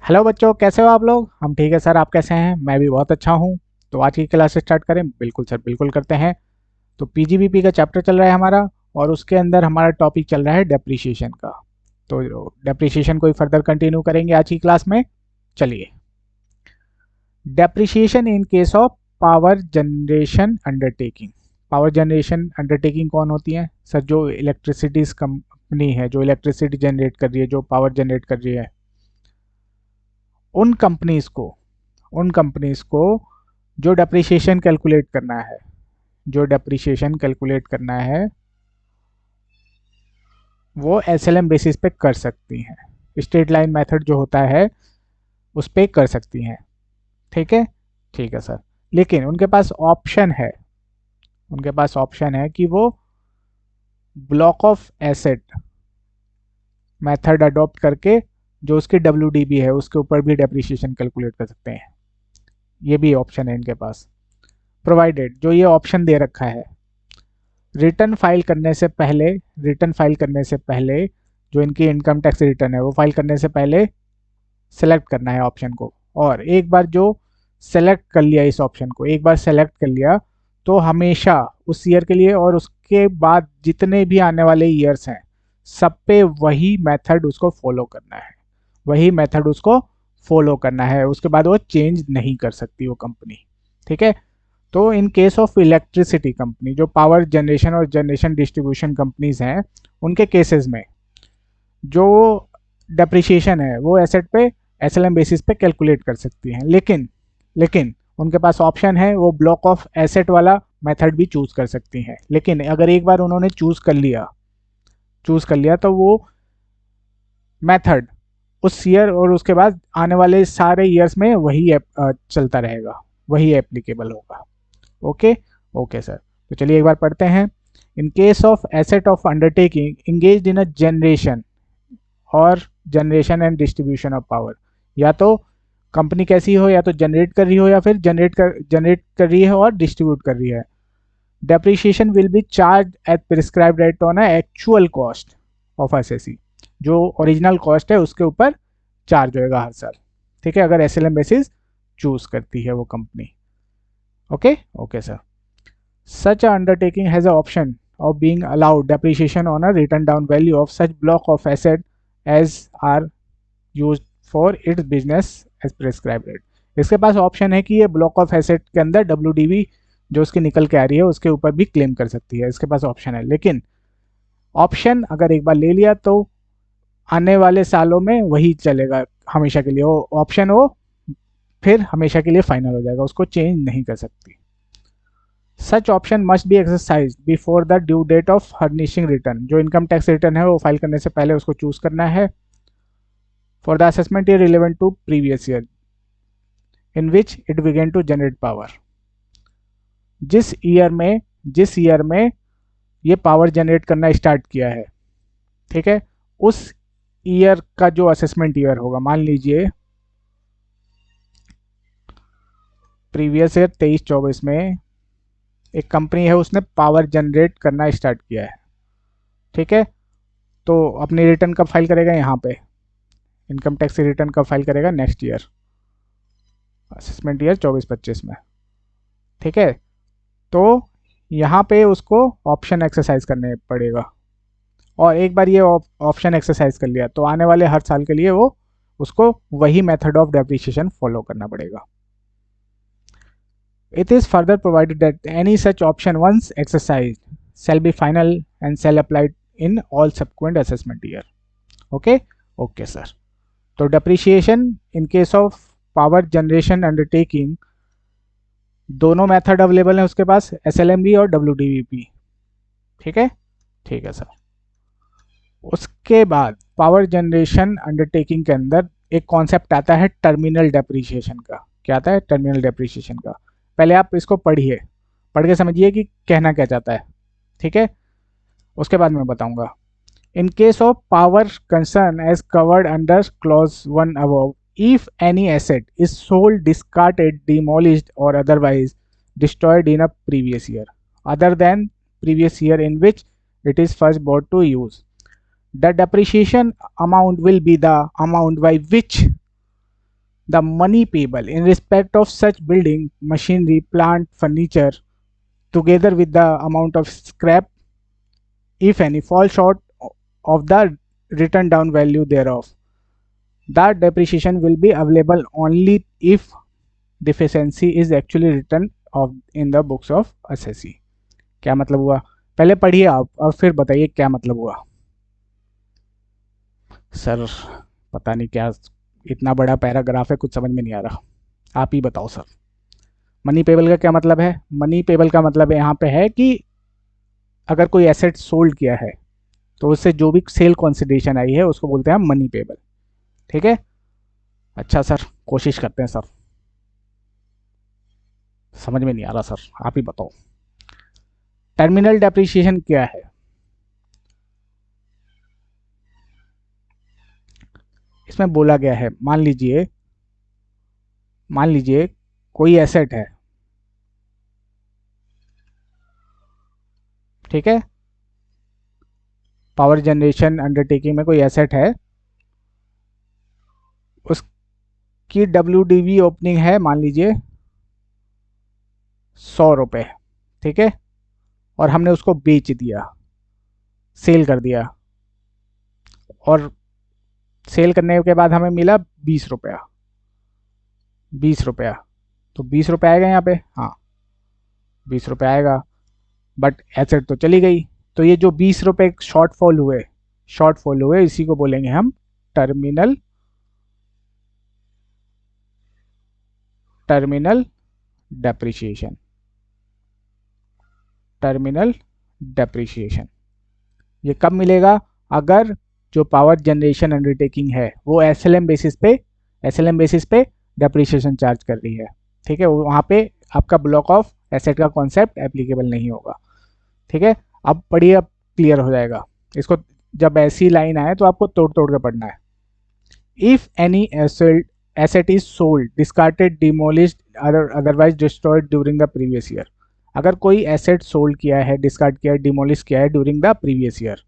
Hello बच्चों, कैसे हो आप लोग। हम ठीक है सर, आप कैसे हैं। मैं भी बहुत अच्छा हूँ। तो आज की क्लास स्टार्ट करें। बिल्कुल सर, बिल्कुल करते हैं। तो पीजीबीपी का चैप्टर चल रहा है हमारा, और उसके अंदर हमारा टॉपिक चल रहा है डेप्रीशिएशन का। तो डेप्रीशिएशन को ही फर्दर कंटिन्यू करेंगे आज की क्लास में। चलिए, depreciation in case of power generation undertaking. Power generation undertaking कौन होती है सर? जो इलेक्ट्रिसिटी कंपनी है, जो इलेक्ट्रिसिटी जनरेट कर रही है, जो पावर जनरेट कर रही है, उन कंपनीज को उन कंपनीज को जो डेप्रिसिएशन कैलकुलेट करना है, जो डेप्रिसिएशन कैलकुलेट करना है, वो एसएलएम बेसिस पे कर सकती हैं। स्ट्रेट लाइन मेथड जो होता है उस पे कर सकती हैं। ठीक है, ठीक है सर। लेकिन उनके पास ऑप्शन है कि वो block of asset method adopt करके जो उसकी डब्ल्यू है उसके ऊपर भी डेप्रिसिएशन कैलकुलेट कर सकते हैं। ये भी ऑप्शन है इनके पास। प्रोवाइडेड, जो ये ऑप्शन दे रखा है, रिटर्न फाइल करने से पहले जो इनकी इनकम टैक्स रिटर्न है वो फाइल करने से पहले सेलेक्ट करना है ऑप्शन को। और एक बार जो सेलेक्ट कर लिया, इस ऑप्शन को एक बार सेलेक्ट कर लिया, तो हमेशा उस ईयर के लिए और उसके बाद जितने भी आने वाले ईयर्स हैं सब पे वही मेथड उसको फॉलो करना है। वही मेथड उसको फॉलो करना है, उसके बाद वो चेंज नहीं कर सकती वो कंपनी। ठीक है। तो इन केस ऑफ इलेक्ट्रिसिटी कंपनी, जो पावर जनरेशन और जनरेशन डिस्ट्रीब्यूशन कंपनीज हैं, उनके केसेस में जो डेप्रिसिएशन है वो एसेट पे एसएलएम बेसिस पे कैलकुलेट कर सकती हैं। लेकिन उनके पास ऑप्शन है, वो ब्लॉक ऑफ एसेट वाला मेथड भी चूज कर सकती हैं। लेकिन अगर एक बार उन्होंने चूज कर लिया तो वो मेथड उस ईयर और उसके बाद आने वाले सारे ईयर्स में वही चलता रहेगा, वही एप्लीकेबल होगा। Okay, okay sir. तो चलिए एक बार पढ़ते हैं। इन case of asset of undertaking engage in a generation and distribution of power, या तो कंपनी कैसी हो, या तो जनरेट कर रही हो या फिर जनरेट कर रही है और डिस्ट्रीब्यूट कर रही है, depreciation will be charge at prescribed rate on actual cost of SSC. जो ओरिजिनल कॉस्ट है उसके ऊपर चार्ज होएगा हर साल। ठीक है, अगर एसएलएम बेसिस चूज करती है वो company. Okay, okay sir. Such a undertaking has an option of being allowed depreciation on a written down value of such block of asset as are used for its business as prescribed rate। इसके पास option है कि ये block of asset के अंदर W जो उसकी निकल के आ रही है उसके ऊपर भी क्लेम कर सकती है। इसके पास ऑप्शन है, लेकिन ऑप्शन अगर एक बार ले लिया तो आने वाले सालों में वही चलेगा हमेशा के लिए। वो ऑप्शन वो फिर हमेशा के लिए फाइनल हो जाएगा, उसको चेंज नहीं कर सकती। Such option must be exercise before the due date of furnishing return. जो इनकम टैक्स रिटर्न है वो फाइल करने से पहले उसको चूज करना है। For the assessment year relevant to previous year in which it began to generate power. जिस ईयर में ये पावर जनरेट करना स्टार्ट किया है, ठीक है, उस ईयर का जो असेसमेंट ईयर होगा, मान लीजिए प्रीवियस ईयर 23-24 में एक कंपनी है उसने पावर जनरेट करना स्टार्ट किया है। ठीक है, तो अपनी रिटर्न कब फाइल करेगा? यहाँ पे इनकम टैक्स रिटर्न कब फाइल करेगा? नेक्स्ट ईयर, असेसमेंट ईयर 24-25 में। ठीक है, तो यहाँ पे उसको ऑप्शन एक्सरसाइज करने पड़ेगा, और एक बार ये ऑप्शन एक्सरसाइज कर लिया तो आने वाले हर साल के लिए वो उसको वही मेथड ऑफ डेप्रिसिएशन फॉलो करना पड़ेगा। It is further provided that any such option once exercised shall be final and shall apply in all subsequent assessment year. Okay, okay sir. तो depreciation in case of power generation undertaking दोनों method available है उसके पास, SLMB और WDVP। ठीक है, ठीक है sir. उसके बाद पावर जनरेशन अंडरटेकिंग के अंदर एक कॉन्सेप्ट आता है टर्मिनल डेप्रिसिएशन का। क्या आता है? टर्मिनल डेप्रिसिएशन का। पहले आप इसको पढ़िए, पढ़ के समझिए कि कहना क्या चाहता है। ठीक है, उसके बाद मैं बताऊंगा। In case of power concern as covered under clause 1 above, if any asset is sold, discarded, demolished or otherwise destroyed in a previous year other than previous year in which it is first brought to use, the depreciation amount will be the amount by which the money payable in respect of such building machinery plant furniture together with the amount of scrap if any fall short of the written down value thereof. The depreciation will be available only if deficiency is actually written off in the books of assessee. क्या मतलब हुआ? पहले पढ़िए आप और फिर बताइए क्या मतलब हुआ। सर पता नहीं क्या, इतना बड़ा पैराग्राफ है, कुछ समझ में नहीं आ रहा, आप ही बताओ सर। मनी पेबल का क्या मतलब है? मनी पेबल का मतलब यहाँ पे है कि अगर कोई एसेट सोल्ड किया है तो उससे जो भी सेल कॉन्सिडरेशन आई है उसको बोलते हैं मनी पेबल। ठीक है, अच्छा सर कोशिश करते हैं सर, समझ में नहीं आ रहा सर, आप ही बताओ। टर्मिनल डेप्रिसिएशन क्या है? इसमें बोला गया है, मान लीजिए कोई एसेट है, ठीक है, पावर जनरेशन अंडरटेकिंग में कोई एसेट है, उसकी WDV ओपनिंग है मान लीजिए 100 रुपये, ठीक है, और हमने उसको बेच दिया, सेल कर दिया, और सेल करने के बाद हमें मिला 20 रुपया, 20 रुपया, तो 20 रुपये आएगा यहाँ पे, हाँ 20 रुपये आएगा, बट एसेट तो चली गई, तो ये जो 20 रुपये शॉर्टफॉल हुए इसी को बोलेंगे हम टर्मिनल डेप्रिसिएशन। टर्मिनल डेप्रिसिएशन ये कब मिलेगा? अगर जो पावर जनरेशन अंडरटेकिंग है वो एसएलएम बेसिस पे डेप्रिसिएशन चार्ज कर रही है, ठीक है, वहाँ पे आपका ब्लॉक ऑफ एसेट का कॉन्सेप्ट एप्लीकेबल नहीं होगा। ठीक है, अब पढ़िए, अब क्लियर हो जाएगा इसको, जब ऐसी लाइन आए तो आपको तोड़ तोड़ के पढ़ना है। If any asset is sold discarded demolished otherwise destroyed during the previous year, अगर कोई एसेट सोल्ड किया है, डिस्कार्ड किया है, डिमोलिश किया है during the previous year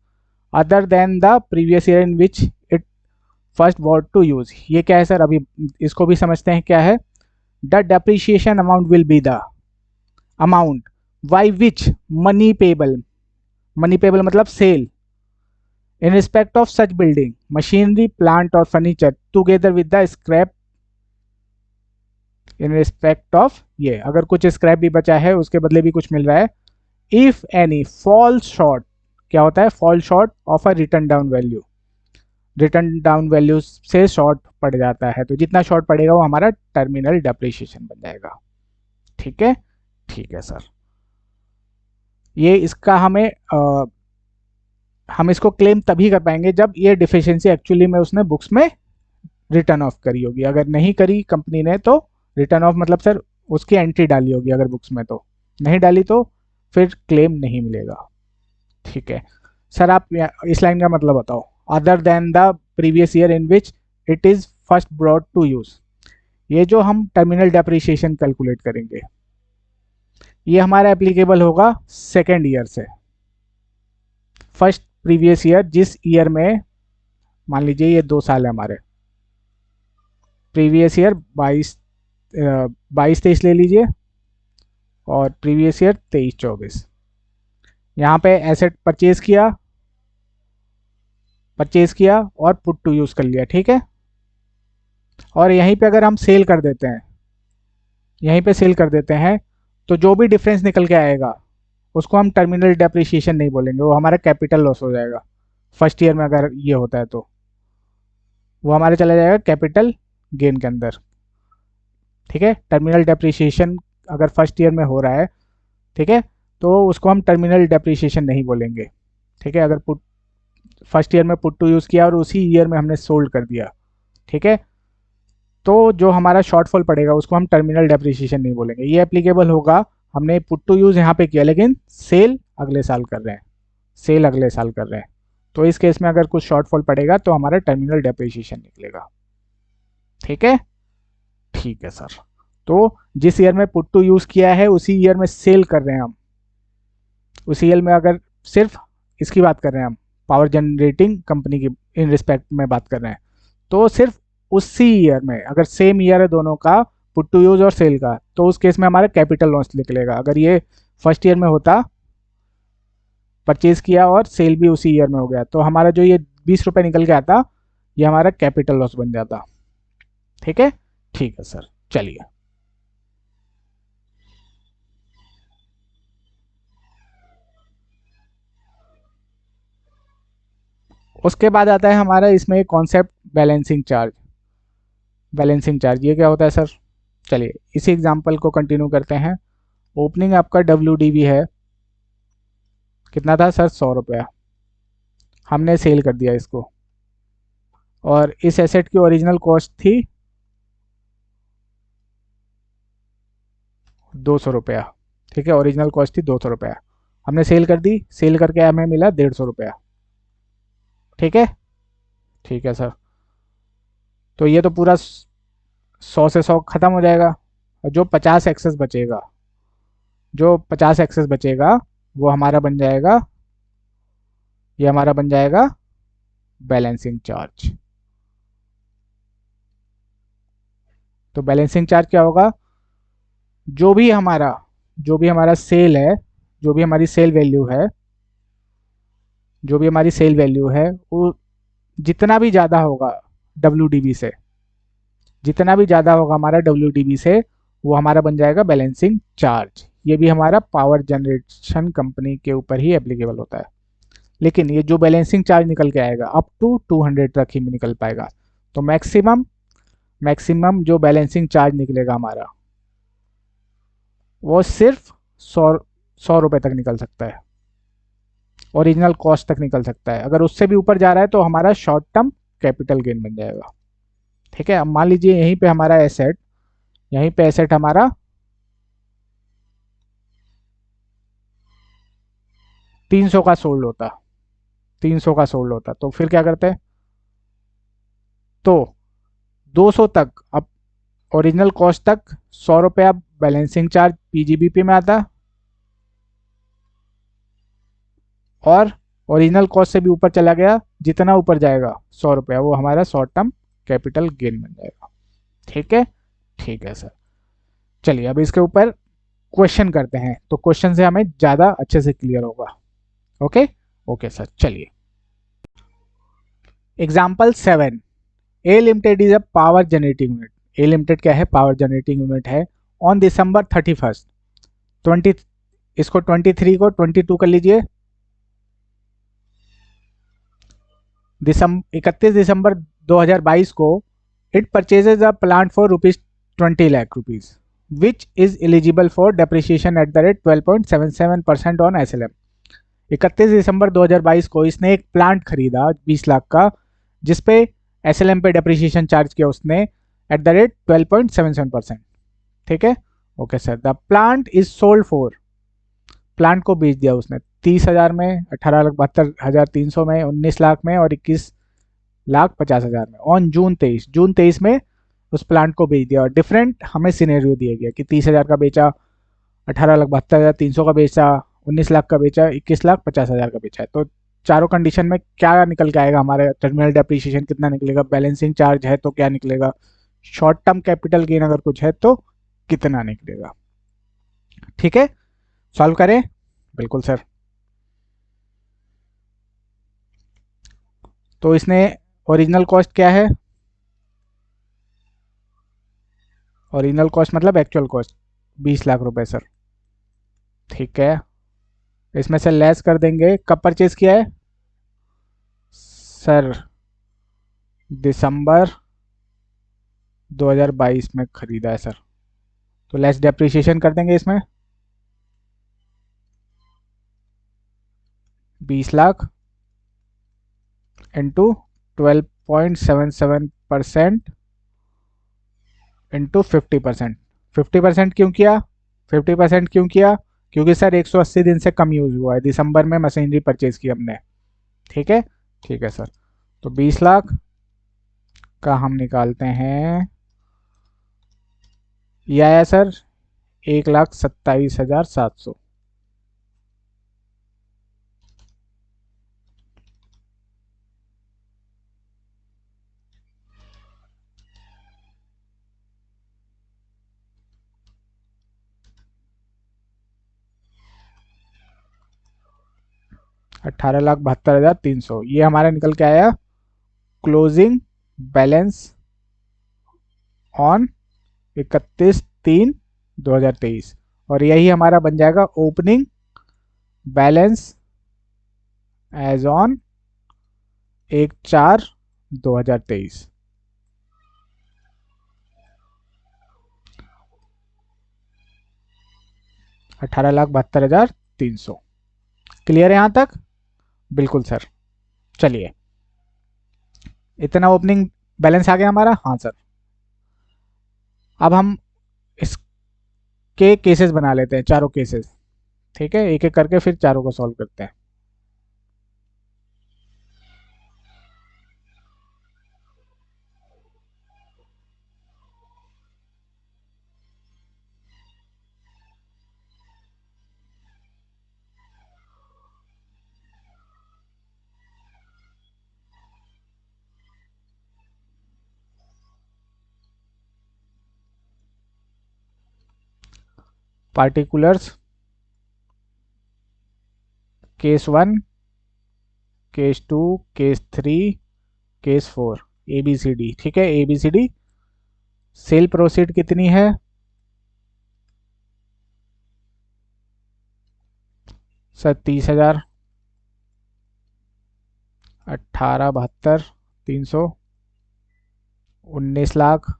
other than the previous year in which it first bought to use, ये क्या है सर? अभी इसको भी समझते हैं क्या है। The depreciation amount will be the amount by which money payable मतलब cell in respect of such building machinery plant or furniture together with the scrap in respect of, ये अगर कुछ स्क्रैप भी बचा है उसके बदले भी कुछ मिल रहा है, if any fall short, क्या होता है? fall short of a written down value, return down value से शॉर्ट पड़ जाता है, तो जितना शॉर्ट पड़ेगा वो हमारा टर्मिनल डेप्रिसिएशन बन जाएगा। ठीक है, ठीक है सर, ये इसका हम इसको क्लेम तभी कर पाएंगे जब ये डिफिशिएंसी एक्चुअली में उसने बुक्स में रिटर्न ऑफ करी होगी। अगर नहीं करी कंपनी ने तो रिटर्न ऑफ मतलब सर उसकी एंट्री डाली होगी, अगर बुक्स में तो नहीं डाली तो फिर क्लेम नहीं मिलेगा। ठीक है सर, आप इस लाइन का मतलब बताओ। Other than the previous year in which it is first brought to use, ये जो हम टर्मिनल डेप्रिसिएशन कैलकुलेट करेंगे ये हमारा एप्लीकेबल होगा सेकेंड ईयर से। फर्स्ट प्रीवियस ईयर जिस ईयर में, मान लीजिए ये 2 साल है हमारे, प्रीवियस ईयर 22-23 ले लीजिए और प्रीवियस ईयर 23-24, यहाँ पे एसेट परचेज किया और पुट टू यूज कर लिया। ठीक है, और यहीं पे अगर हम सेल कर देते हैं तो जो भी डिफरेंस निकल के आएगा उसको हम टर्मिनल डेप्रिसिएशन नहीं बोलेंगे, वो हमारा कैपिटल लॉस हो जाएगा। फर्स्ट ईयर में अगर ये होता है तो वो हमारे चला जाएगा कैपिटल गेन के अंदर। ठीक है, टर्मिनल डेप्रिसिएशन अगर फर्स्ट ईयर में हो रहा है, ठीक है, तो उसको हम टर्मिनल डेप्रिसिएशन नहीं बोलेंगे। ठीक है, अगर फर्स्ट ईयर में पुट टू यूज़ किया और उसी ईयर में हमने सोल्ड कर दिया, ठीक है, तो जो हमारा शॉर्टफॉल पड़ेगा उसको हम टर्मिनल डेप्रिसिएशन नहीं बोलेंगे। ये एप्लीकेबल होगा, हमने पुट टू यूज़ यहाँ पे किया लेकिन सेल अगले साल कर रहे हैं, तो इस केस में अगर कुछ शॉर्टफॉल पड़ेगा तो हमारा टर्मिनल डेप्रिसिएशन निकलेगा। ठीक है, ठीक है सर, तो जिस ईयर में पुट टू यूज़ किया है उसी ईयर में सेल कर रहे हैं हम, उसी ईयर में अगर सिर्फ इसकी बात कर रहे हैं हम, पावर जनरेटिंग कंपनी की इन रिस्पेक्ट में बात कर रहे हैं, तो सिर्फ उसी ईयर में, अगर सेम ईयर है दोनों का, पुट टू यूज और सेल का, तो उस केस में हमारा कैपिटल लॉस निकलेगा। अगर ये फर्स्ट ईयर में होता, परचेज किया और सेल भी उसी ईयर में हो गया, तो हमारा जो ये 20 रुपये निकल के आता, ये हमारा कैपिटल लॉस बन जाता। ठीक है, ठीक है सर, चलिए। उसके बाद आता है हमारा इसमें concept balancing charge. Balancing charge ये क्या होता है सर? चलिए इसी एग्जांपल को कंटिन्यू करते हैं। ओपनिंग आपका WDV है, कितना था सर? 100 रुपया। हमने सेल कर दिया इसको, और इस एसेट की ओरिजिनल कॉस्ट थी 200 रुपया। ठीक है, ओरिजिनल कॉस्ट थी 200 रुपया, हमने सेल कर दी। सेल करके हमें मिला 150 रुपया। ठीक है, ठीक है सर। तो ये तो पूरा 100 से 100 खत्म हो जाएगा, और जो 50 एक्सेस बचेगा, जो 50 एक्सेस बचेगा, वो हमारा बन जाएगा, ये हमारा बन जाएगा बैलेंसिंग चार्ज। तो बैलेंसिंग चार्ज क्या होगा? जो भी हमारा जो भी हमारा सेल है, जो भी हमारी सेल वैल्यू है, जो भी हमारी सेल वैल्यू है, वो जितना भी ज़्यादा होगा WDV से, जितना भी ज़्यादा होगा हमारा WDV से, वो हमारा बन जाएगा बैलेंसिंग चार्ज। ये भी हमारा पावर जनरेशन कंपनी के ऊपर ही एप्लीकेबल होता है। लेकिन ये जो बैलेंसिंग चार्ज निकल के आएगा अप टू 200 तक ही निकल पाएगा। तो मैक्सिमम मैक्सिमम जो बैलेंसिंग चार्ज निकलेगा हमारा, वो सिर्फ 100 रुपये तक निकल सकता है, ओरिजिनल कॉस्ट तक निकल सकता है। अगर उससे भी ऊपर जा रहा है तो हमारा शॉर्ट टर्म कैपिटल गेन बन जाएगा। ठीक है, अब मान लीजिए यहीं पे एसेट हमारा 300 का सोल्ड होता, 300 का सोल्ड होता, तो फिर क्या करते हैं? तो 200 तक, अब ओरिजिनल कॉस्ट तक 100 रुपया बैलेंसिंग चार्ज PGBP में आता, और ओरिजिनल कॉस्ट से भी ऊपर चला गया, जितना ऊपर जाएगा 100 रुपया, वो हमारा शॉर्ट टर्म कैपिटल गेन बन जाएगा। ठीक है, ठीक है सर। चलिए अब इसके ऊपर क्वेश्चन करते हैं, तो क्वेश्चन से हमें ज़्यादा अच्छे से क्लियर होगा। ओके, ओके सर, चलिए। Example 7, A limited is a power generating unit. A limited क्या है? पावर जनरेटिंग यूनिट है। ऑन दिसंबर 31, 20, इसको 23 को 22 कर लीजिए, 31 दिसंबर 2022 को it purchases a plant for ₹20 lakh, which is eligible for depreciation at the rate 12.77% on SLM। 31 दिसंबर 2022 को इसने एक प्लांट खरीदा 20 लाख का, जिसपे SLM पे डेप्रिसिएशन चार्ज किया उसने एट द रेट 12.77%। ठीक है, okay sir. The plant is sold for, plant को बेच दिया उसने 30,000 में, 18,72,300 में, 19 लाख में, और 21,50,000 में। ऑन जून 23 में उस प्लांट को बेच दिया। और डिफरेंट हमें सिनेरियो दिया गया कि 30,000 का बेचा, 18,72,300 का बेचा, 19 लाख का बेचा, 21,50,000 का बेचा है। तो चारों कंडीशन में क्या निकल के आएगा? हमारे टर्मिनल डेप्रिसिएशन कितना निकलेगा, बैलेंसिंग चार्ज है तो क्या निकलेगा, शॉर्ट टर्म कैपिटल गेन अगर कुछ है तो कितना निकलेगा। ठीक है, सॉल्व करें? बिल्कुल सर। तो इसने ओरिजिनल कॉस्ट क्या है? ओरिजिनल कॉस्ट मतलब एक्चुअल कॉस्ट 20 लाख रुपए सर। ठीक है, इसमें से लेस कर देंगे। कब परचेज किया है सर? दिसंबर 2022 में खरीदा है सर। तो लेस डेप्रिसिएशन कर देंगे इसमें, 20 लाख इंटू 12.77% इंटू 50%। 50% क्यों किया? 50% क्यों किया? क्योंकि सर 180 दिन से कम यूज हुआ है, दिसंबर में मशीनरी परचेज की हमने। ठीक है, ठीक है सर। तो 20 लाख का हम निकालते हैं, ये आया सर 1,27,700। 18,72,300 ये हमारा निकल के आया क्लोजिंग बैलेंस ऑन 31/3/2023 और यही हमारा बन जाएगा opening balance as on 1/4/2023। 18,72,300 clear है यहाँ तक? बिल्कुल सर। चलिए, इतना ओपनिंग बैलेंस आ गया हमारा। हाँ सर। अब हम इसके केसेस बना लेते हैं, चारों केसेस। ठीक है, एक एक करके फिर चारों को सॉल्व करते हैं। Particulars case 1, case 2, case 3, case 4, ABCD। ठीक है, ABCD। सेल प्रोसीड कितनी है सर? 30,000, 18,72,300, 19,00,000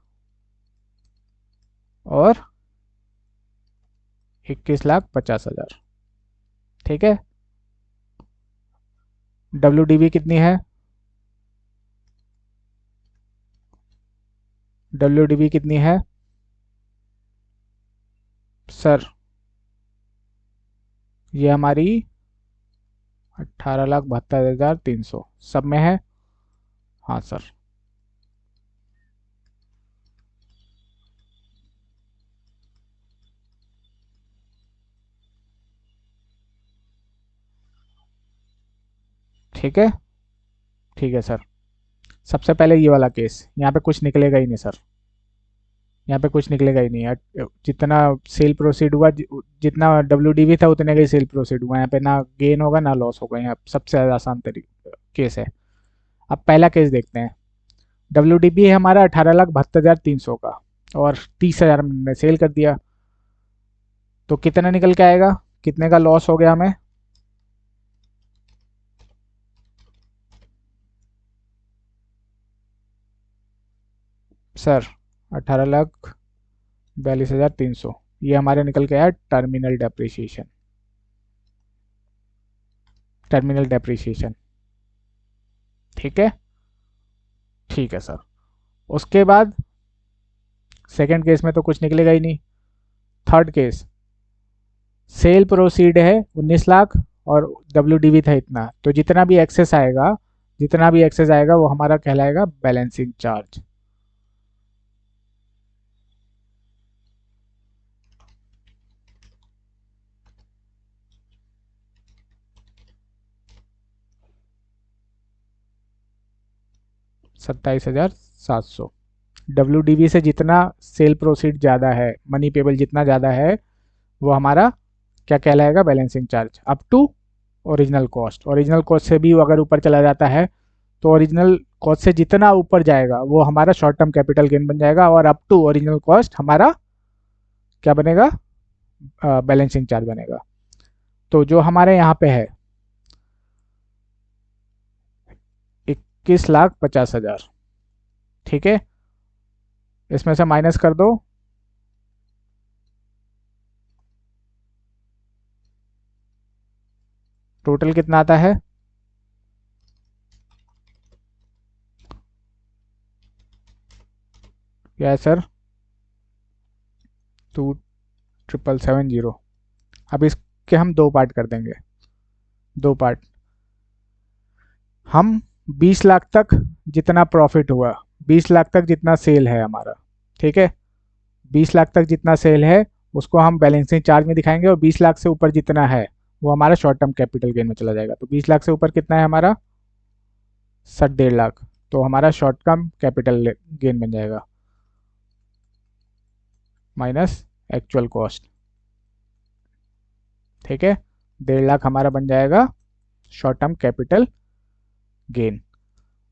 और 21,50,000। ठीक है। WDB कितनी है? WDB कितनी है सर? ये हमारी 18,72,300 सब में है। हाँ सर। ठीक है, ठीक है सर। सबसे पहले ये वाला केस, यहाँ पे कुछ निकलेगा ही नहीं सर, यहाँ पे कुछ निकलेगा ही नहीं यार। जितना सेल प्रोसीड हुआ, जितना WDB था उतने का ही सेल प्रोसीड हुआ। यहाँ पे ना गेन होगा ना लॉस होगा। यहाँ सबसे ज़्यादा आसान तरीका केस है। अब पहला केस देखते हैं। WDB है हमारा 18,72,300 का और 30,000 में हमने सेल कर दिया, तो कितना निकल के आएगा? कितने का लॉस हो गया हमें सर? 18,42,300 ये हमारे निकल के आया टर्मिनल डेप्रिसिएशन। Terminal depreciation. ठीक है, ठीक है सर। उसके बाद सेकंड केस में तो कुछ निकलेगा ही नहीं। थर्ड केस, सेल प्रोसीड है 19,00,000 और WDB था इतना, तो जितना भी एक्सेस आएगा, जितना भी एक्सेस आएगा वो हमारा कहलाएगा बैलेंसिंग चार्ज। $27,700। WDB से जितना सेल प्रोसीड ज़्यादा है, मनी पेबल जितना ज़्यादा है, वो हमारा क्या कहलाएगा? Balancing charge up to original cost. Original cost से भी अगर ऊपर चला जाता है तो ओरिजिनल कॉस्ट से जितना ऊपर जाएगा वो हमारा शॉर्ट टर्म कैपिटल गेन बन जाएगा, और अप टू ओरिजिनल कॉस्ट हमारा क्या बनेगा? बैलेंसिंग चार्ज बनेगा। तो जो हमारे यहाँ पे है 21,50,000। ठीक है, इसमें से माइनस कर दो, टोटल कितना आता है? क्या है सर? 2,770। अब इसके हम दो पार्ट कर देंगे, दो पार्ट। हम 20,00,000 तक जितना प्रॉफिट हुआ, 20,00,000 तक जितना सेल है हमारा, ठीक है, 20,00,000 तक जितना सेल है उसको हम बैलेंसिंग चार्ज में दिखाएंगे, और 20,00,000 से ऊपर जितना है वो हमारा शॉर्ट टर्म कैपिटल गेन में चला जाएगा। तो 20,00,000 से ऊपर कितना है हमारा? 1,50,000। तो हमारा शॉर्ट टर्म कैपिटल गेन बन जाएगा माइनस एक्चुअल कॉस्ट। ठीक है, 1,50,000 हमारा बन जाएगा शॉर्ट टर्म कैपिटल गेन।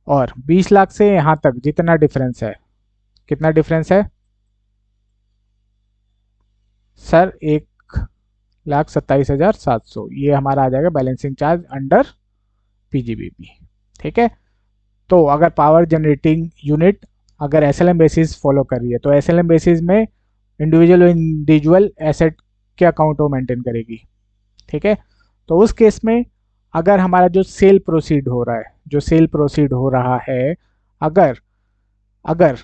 और 20 लाख से यहाँ तक जितना डिफरेंस है, कितना डिफरेंस है सर? 1,27,700, ये हमारा आ जाएगा बैलेंसिंग चार्ज अंडर पीजीबीपी। ठीक है, तो अगर पावर जनरेटिंग यूनिट अगर एसएलएम बेसिस फॉलो कर रही है तो एसएलएम बेसिस में इंडिविजुअल एसेट के अकाउंट वो मेंटेन करेगी। ठीक है, तो उस केस में अगर हमारा जो सेल प्रोसीड हो रहा है, जो सेल प्रोसीड हो रहा है, अगर अगर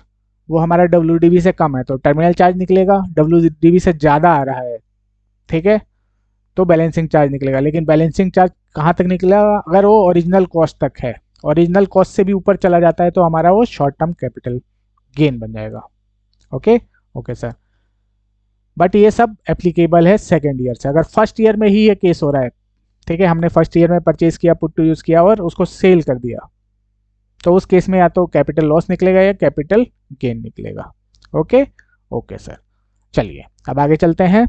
वो हमारा डब्ल्यूडीबी से कम है तो टर्मिनल चार्ज निकलेगा, डब्ल्यूडीबी से ज़्यादा आ रहा है, ठीक है, तो बैलेंसिंग चार्ज निकलेगा। लेकिन बैलेंसिंग चार्ज कहाँ तक निकलेगा? अगर वो ओरिजिनल कॉस्ट तक है, ओरिजिनल कॉस्ट से भी ऊपर चला जाता है तो हमारा वो शॉर्ट टर्म कैपिटल गेन बन जाएगा। ओके ओके सर, बट ये सब एप्लीकेबल है सेकेंड ईयर से। अगर फर्स्ट ईयर में ही ये केस हो रहा है, ठीक है, हमने फर्स्ट ईयर में परचेज किया, पुट टू यूज किया और उसको सेल कर दिया, तो उस केस में या तो कैपिटल लॉस निकलेगा या कैपिटल गेन निकलेगा। ओके ओके सर, चलिए अब आगे चलते हैं।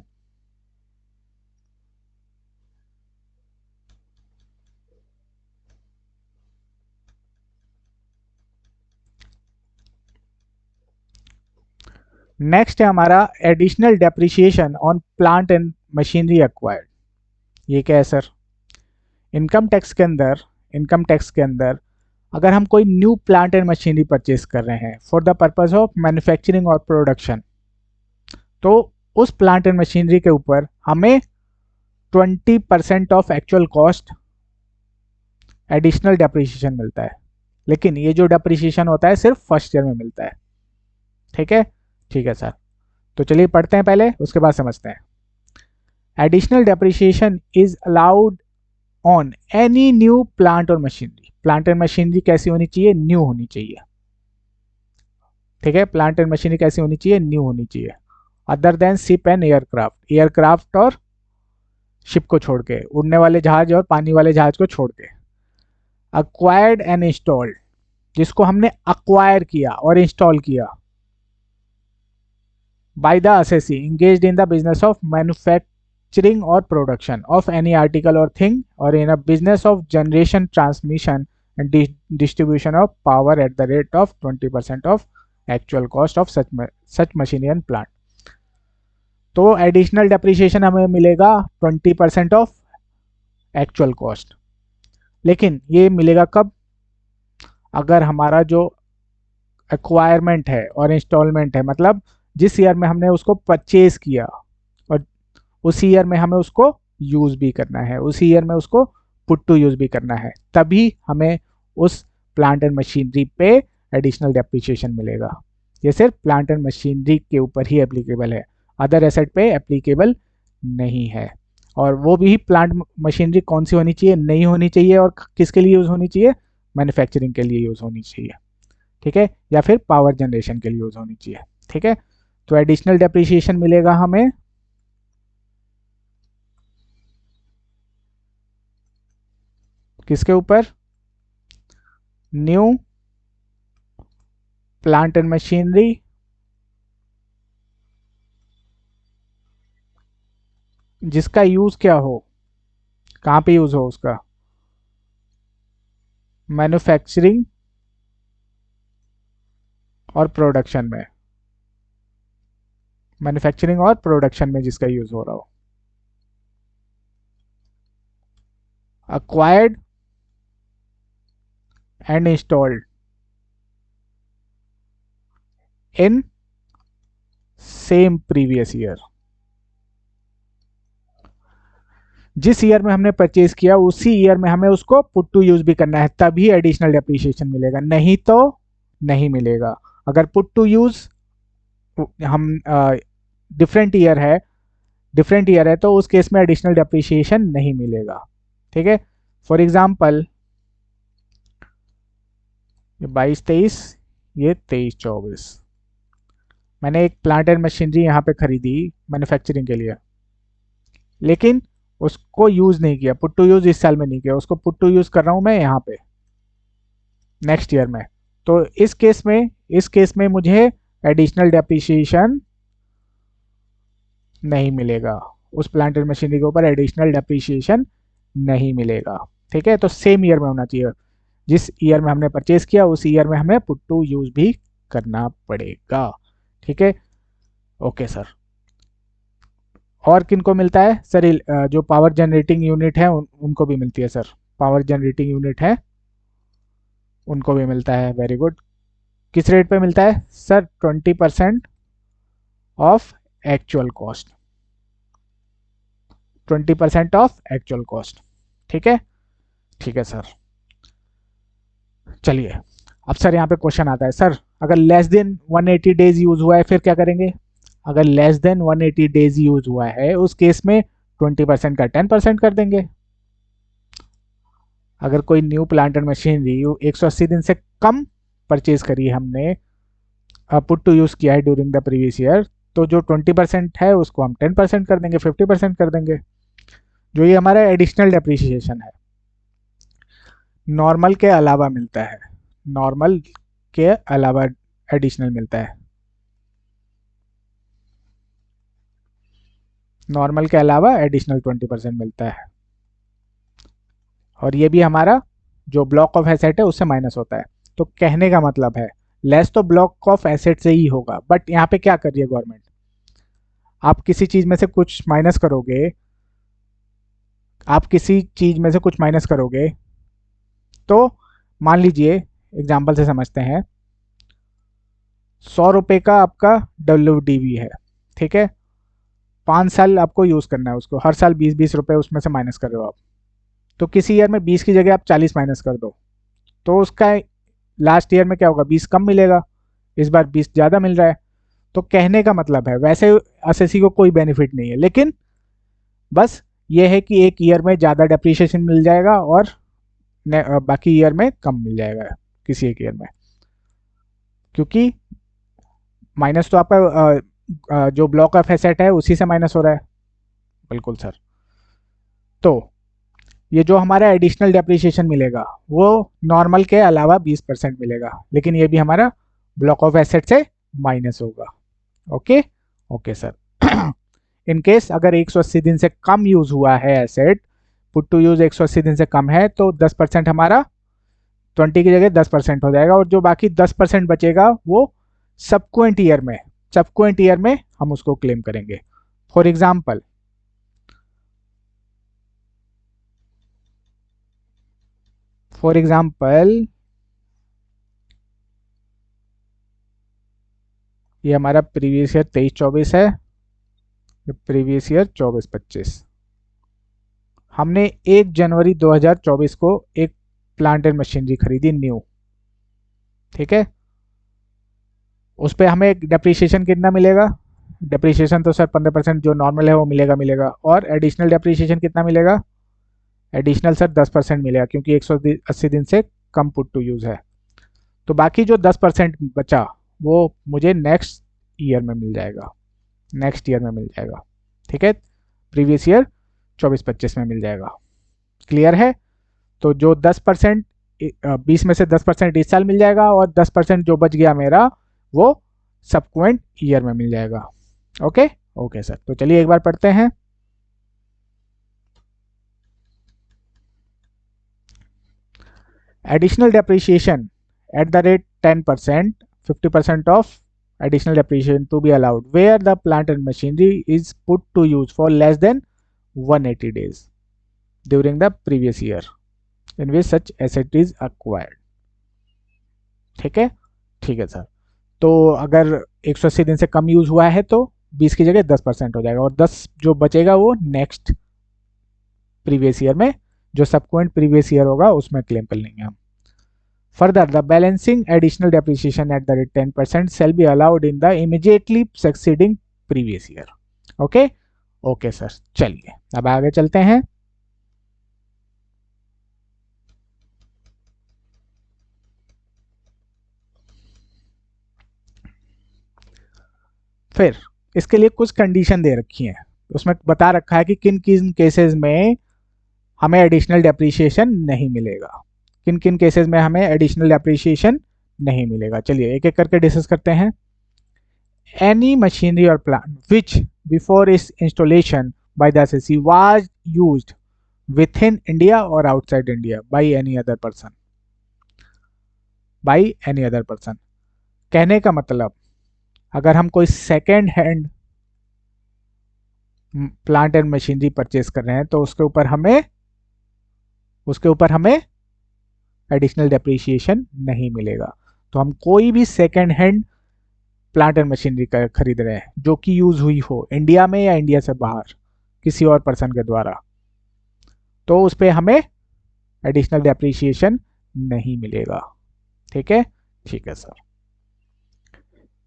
नेक्स्ट है हमारा additional depreciation on plant and machinery acquired. ये क्या है सर? इनकम टैक्स के अंदर, इनकम टैक्स के अंदर अगर हम कोई new plant and machinery purchase कर रहे हैं for the purpose of manufacturing और प्रोडक्शन, तो उस प्लांट एंड मशीनरी के ऊपर हमें 20% of actual cost additional depreciation मिलता है। लेकिन ये जो डेप्रिसिएशन होता है सिर्फ फर्स्ट ईयर में मिलता है। ठीक है, ठीक है सर, तो चलिए पढ़ते हैं पहले, उसके बाद समझते हैं। Additional depreciation is allowed on any new plant और मशीनरी। प्लांट एंड मशीनरी कैसी होनी चाहिए? न्यू होनी चाहिए। ठीक है, प्लांट एंड मशीनरी कैसी होनी चाहिए? न्यू होनी चाहिए। Other than ship and aircraft, aircraft और शिप को छोड़ के, उड़ने वाले जहाज और पानी वाले जहाज को छोड़ के। अक्वायर्ड एंड इंस्टॉल्ड, जिसको हमने अक्वायर किया और इंस्टॉल किया by the assessee engaged in the business of manufacturing or production of any article or thing or in a business of generation, transmission and distribution of power at the rate of 20% of actual cost of such machinery and plant। तो additional depreciation हमें मिलेगा 20% of actual cost. लेकिन ये मिलेगा कब? अगर हमारा जो एक्वायरमेंट है और इंस्टॉलमेंट है, मतलब जिस ईयर में हमने उसको परचेज किया और उसी ईयर में हमें उसको यूज भी करना है, उसी ईयर में उसको पुट टू यूज भी करना है, तभी हमें उस प्लांट एंड मशीनरी पे एडिशनल डेप्रिसिएशन मिलेगा। ये सिर्फ प्लांट एंड मशीनरी के ऊपर ही एप्लीकेबल है, अदर एसेट पे एप्लीकेबल नहीं है। और वो भी प्लांट मशीनरी कौन सी होनी चाहिए? नहीं होनी चाहिए। और किसके लिए यूज होनी चाहिए? मैन्युफैक्चरिंग के लिए यूज होनी चाहिए। ठीक है, या फिर पावर जनरेशन के लिए यूज होनी चाहिए। ठीक है, तो एडिशनल डेप्रिसिएशन मिलेगा हमें किसके ऊपर? न्यू प्लांट एंड मशीनरी जिसका यूज क्या हो, कहां पे यूज हो उसका? मैन्युफैक्चरिंग और प्रोडक्शन में, मैन्युफैक्चरिंग और प्रोडक्शन में जिसका यूज हो रहा हो। acquired and installed in same previous year। जिस ईयर में हमने परचेज किया उसी ईयर में हमें उसको पुट टू यूज भी करना है, तभी एडिशनल डेप्रिसिएशन मिलेगा, नहीं तो नहीं मिलेगा। अगर पुट टू यूज हम डिफरेंट ईयर है, डिफरेंट ईयर है, तो उस केस में एडिशनल डेप्रिसिएशन नहीं मिलेगा। ठीक है, फॉर एग्जाम्पल ये 22-23, ये 23-24, मैंने एक प्लांट एंड मशीनरी यहाँ पे खरीदी मैन्युफैक्चरिंग के लिए, लेकिन उसको यूज नहीं किया, पुट टू यूज इस साल में नहीं किया, उसको पुट टू यूज कर रहा हूँ मैं यहाँ पे नेक्स्ट ईयर में। तो इस केस में मुझे एडिशनल डेप्रिसिएशन नहीं मिलेगा, उस प्लांट एंड मशीनरी के ऊपर एडिशनल डेप्रिसिएशन नहीं मिलेगा। ठीक है, तो सेम ईयर में होना चाहिए, जिस ईयर में हमने परचेज किया उस ईयर में हमें पुट टू यूज भी करना पड़ेगा। ठीक है, ओके सर। और किन को मिलता है सर? जो पावर जनरेटिंग यूनिट है उनको भी मिलती है सर, पावर जनरेटिंग यूनिट है उनको भी मिलता है। Very good. किस रेट पे मिलता है sir? 20% of actual cost, 20% of actual cost. ठीक है, ठीक है सर। चलिए, अब सर यहाँ पे क्वेश्चन आता है, सर अगर लेस देन 180 डेज यूज हुआ है फिर क्या करेंगे? अगर लेस देन 180 डेज यूज हुआ है उस केस में 20% का 10% कर देंगे। अगर कोई न्यू प्लांट एंड मशीनरी 180 दिन से कम परचेज करी हमने, पुट टू यूज किया है ड्यूरिंग द प्रीवियस ईयर, तो जो 20% है उसको हम 10% कर देंगे, 50% कर देंगे। जो ये हमारा एडिशनल डेप्रिसिएशन है, नॉर्मल के अलावा मिलता है, नॉर्मल के अलावा एडिशनल मिलता है, नॉर्मल के अलावा एडिशनल 20% मिलता है। और ये भी हमारा जो ब्लॉक ऑफ एसेट है उससे माइनस होता है। तो कहने का मतलब है लेस तो ब्लॉक ऑफ एसेट से ही होगा, बट यहाँ पे क्या कर रही है गवर्नमेंट? आप किसी चीज में से कुछ माइनस करोगे, आप किसी चीज में से कुछ माइनस करोगे, तो मान लीजिए एग्जाम्पल से समझते हैं, 100 रुपये का आपका WDV है, ठीक है, 5 साल आपको यूज करना है उसको, हर साल 20-20 रुपए उसमें से माइनस कर रहे हो आप। तो किसी ईयर में 20 की जगह आप 40 माइनस कर दो, तो उसका लास्ट ईयर में क्या होगा? 20 कम मिलेगा, इस बार 20 ज़्यादा मिल रहा है। तो कहने का मतलब है वैसे एसएससी को कोई बेनिफिट नहीं है, लेकिन बस ये है कि एक ईयर में ज़्यादा डेप्रिसिएशन मिल जाएगा और बाकी ईयर में कम मिल जाएगा किसी एक ईयर में, क्योंकि माइनस तो आपका जो ब्लॉक ऑफ एसेट है उसी से माइनस हो रहा है। बिल्कुल सर। तो ये जो हमारा एडिशनल डेप्रिसिएशन मिलेगा वो नॉर्मल के अलावा 20% मिलेगा, लेकिन ये भी हमारा ब्लॉक ऑफ एसेट से माइनस होगा। Okay, okay sir. In case अगर 180 दिन से कम यूज हुआ है एसेट, पुट टू यूज 180 दिन से कम है, तो 10% हमारा 20 की जगह 10% हो जाएगा, और जो बाकी 10% बचेगा वो सबक्वेंट ईयर में, सबक्वेंट ईयर में हम उसको क्लेम करेंगे। फॉर एग्जाम्पल, ये हमारा प्रीवियस ईयर 23-24 है, ये प्रीवियस ईयर 24-25। हमने 1 जनवरी 2024 को एक प्लांट एंड मशीनरी खरीदी न्यू, ठीक है, उस पर हमें डेप्रिसिएशन कितना मिलेगा? डेप्रिसिएशन तो सर 15% जो नॉर्मल है वो मिलेगा मिलेगा, और एडिशनल डेप्रिसिएशन कितना मिलेगा? एडिशनल सर 10% मिलेगा, क्योंकि 180 दिन से कम पुट टू यूज है। तो बाकी जो 10% बचा वो मुझे नेक्स्ट ईयर में मिल जाएगा, नेक्स्ट ईयर में मिल जाएगा, ठीक है, प्रीवियस ईयर 24-25 में मिल जाएगा। क्लियर है? तो जो 10%, 20 में से 10% इस साल मिल जाएगा, और 10% जो बच गया मेरा वो सबक्वेंट ईयर में मिल जाएगा। Okay, okay sir. तो चलिए एक बार पढ़ते हैं। Additional depreciation at the rate 10%, 50% of additional depreciation to be allowed where the plant and machinery is put to use for less than 180 days during the previous year in which such asset is acquired। ठीक है, ठीक है sir. तो अगर 180 दिन से कम use हुआ है तो 20 की जगह 10% हो जाएगा, और 10 जो बचेगा वो नेक्स्ट प्रीवियस ईयर में, जो सबक्वेंट प्रीवियस ईयर होगा उसमें क्लेम कर लेंगे हम। Further, the balancing additional depreciation at the rate 10% shall be allowed in the immediately succeeding previous year। Okay, okay sir. चलिए अब आगे चलते हैं। फिर इसके लिए कुछ कंडीशन दे रखी है, उसमें बता रखा है कि किन किन केसेस में हमें एडिशनल डेप्रिसिएशन नहीं मिलेगा, किन किन केसेस में हमें एडिशनल डेप्रिसिएशन नहीं मिलेगा। चलिए एक एक करके डिस्कस करते हैं। Any machinery or plant which before its installation by the SSC was used with in India or outside India by any other person, by any other person. कहने का मतलब अगर हम कोई second hand plant and machinery purchase कर रहे हैं तो उसके ऊपर हमें एडिशनल डेप्रिसिएशन नहीं मिलेगा। तो हम कोई भी second hand plant and machinery खरीद रहे हैं जो कि यूज हुई हो इंडिया में या इंडिया से बाहर किसी और पर्सन के द्वारा, तो उस पर हमें एडिशनल डेप्रिसिएशन नहीं मिलेगा। ठीक है, ठीक है sir.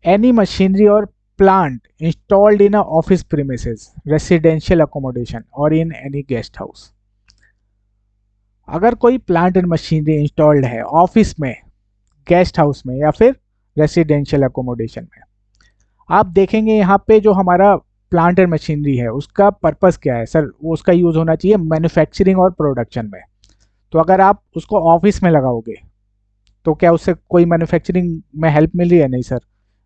Any machinery or plant installed in a office premises, residential accommodation और इन एनी गेस्ट हाउस। अगर कोई प्लांट एंड मशीनरी इंस्टॉल्ड है ऑफिस में, गेस्ट हाउस में या फिर रेसिडेंशियल अकोमोडेशन में, आप देखेंगे यहाँ पे जो हमारा प्लांट एंड मशीनरी है उसका पर्पस क्या है सर, वो उसका यूज होना चाहिए मैन्युफैक्चरिंग और प्रोडक्शन में। तो अगर आप उसको ऑफिस में लगाओगे तो क्या उससे कोई मैन्युफैक्चरिंग में हेल्प मिल रही है? नहीं सर।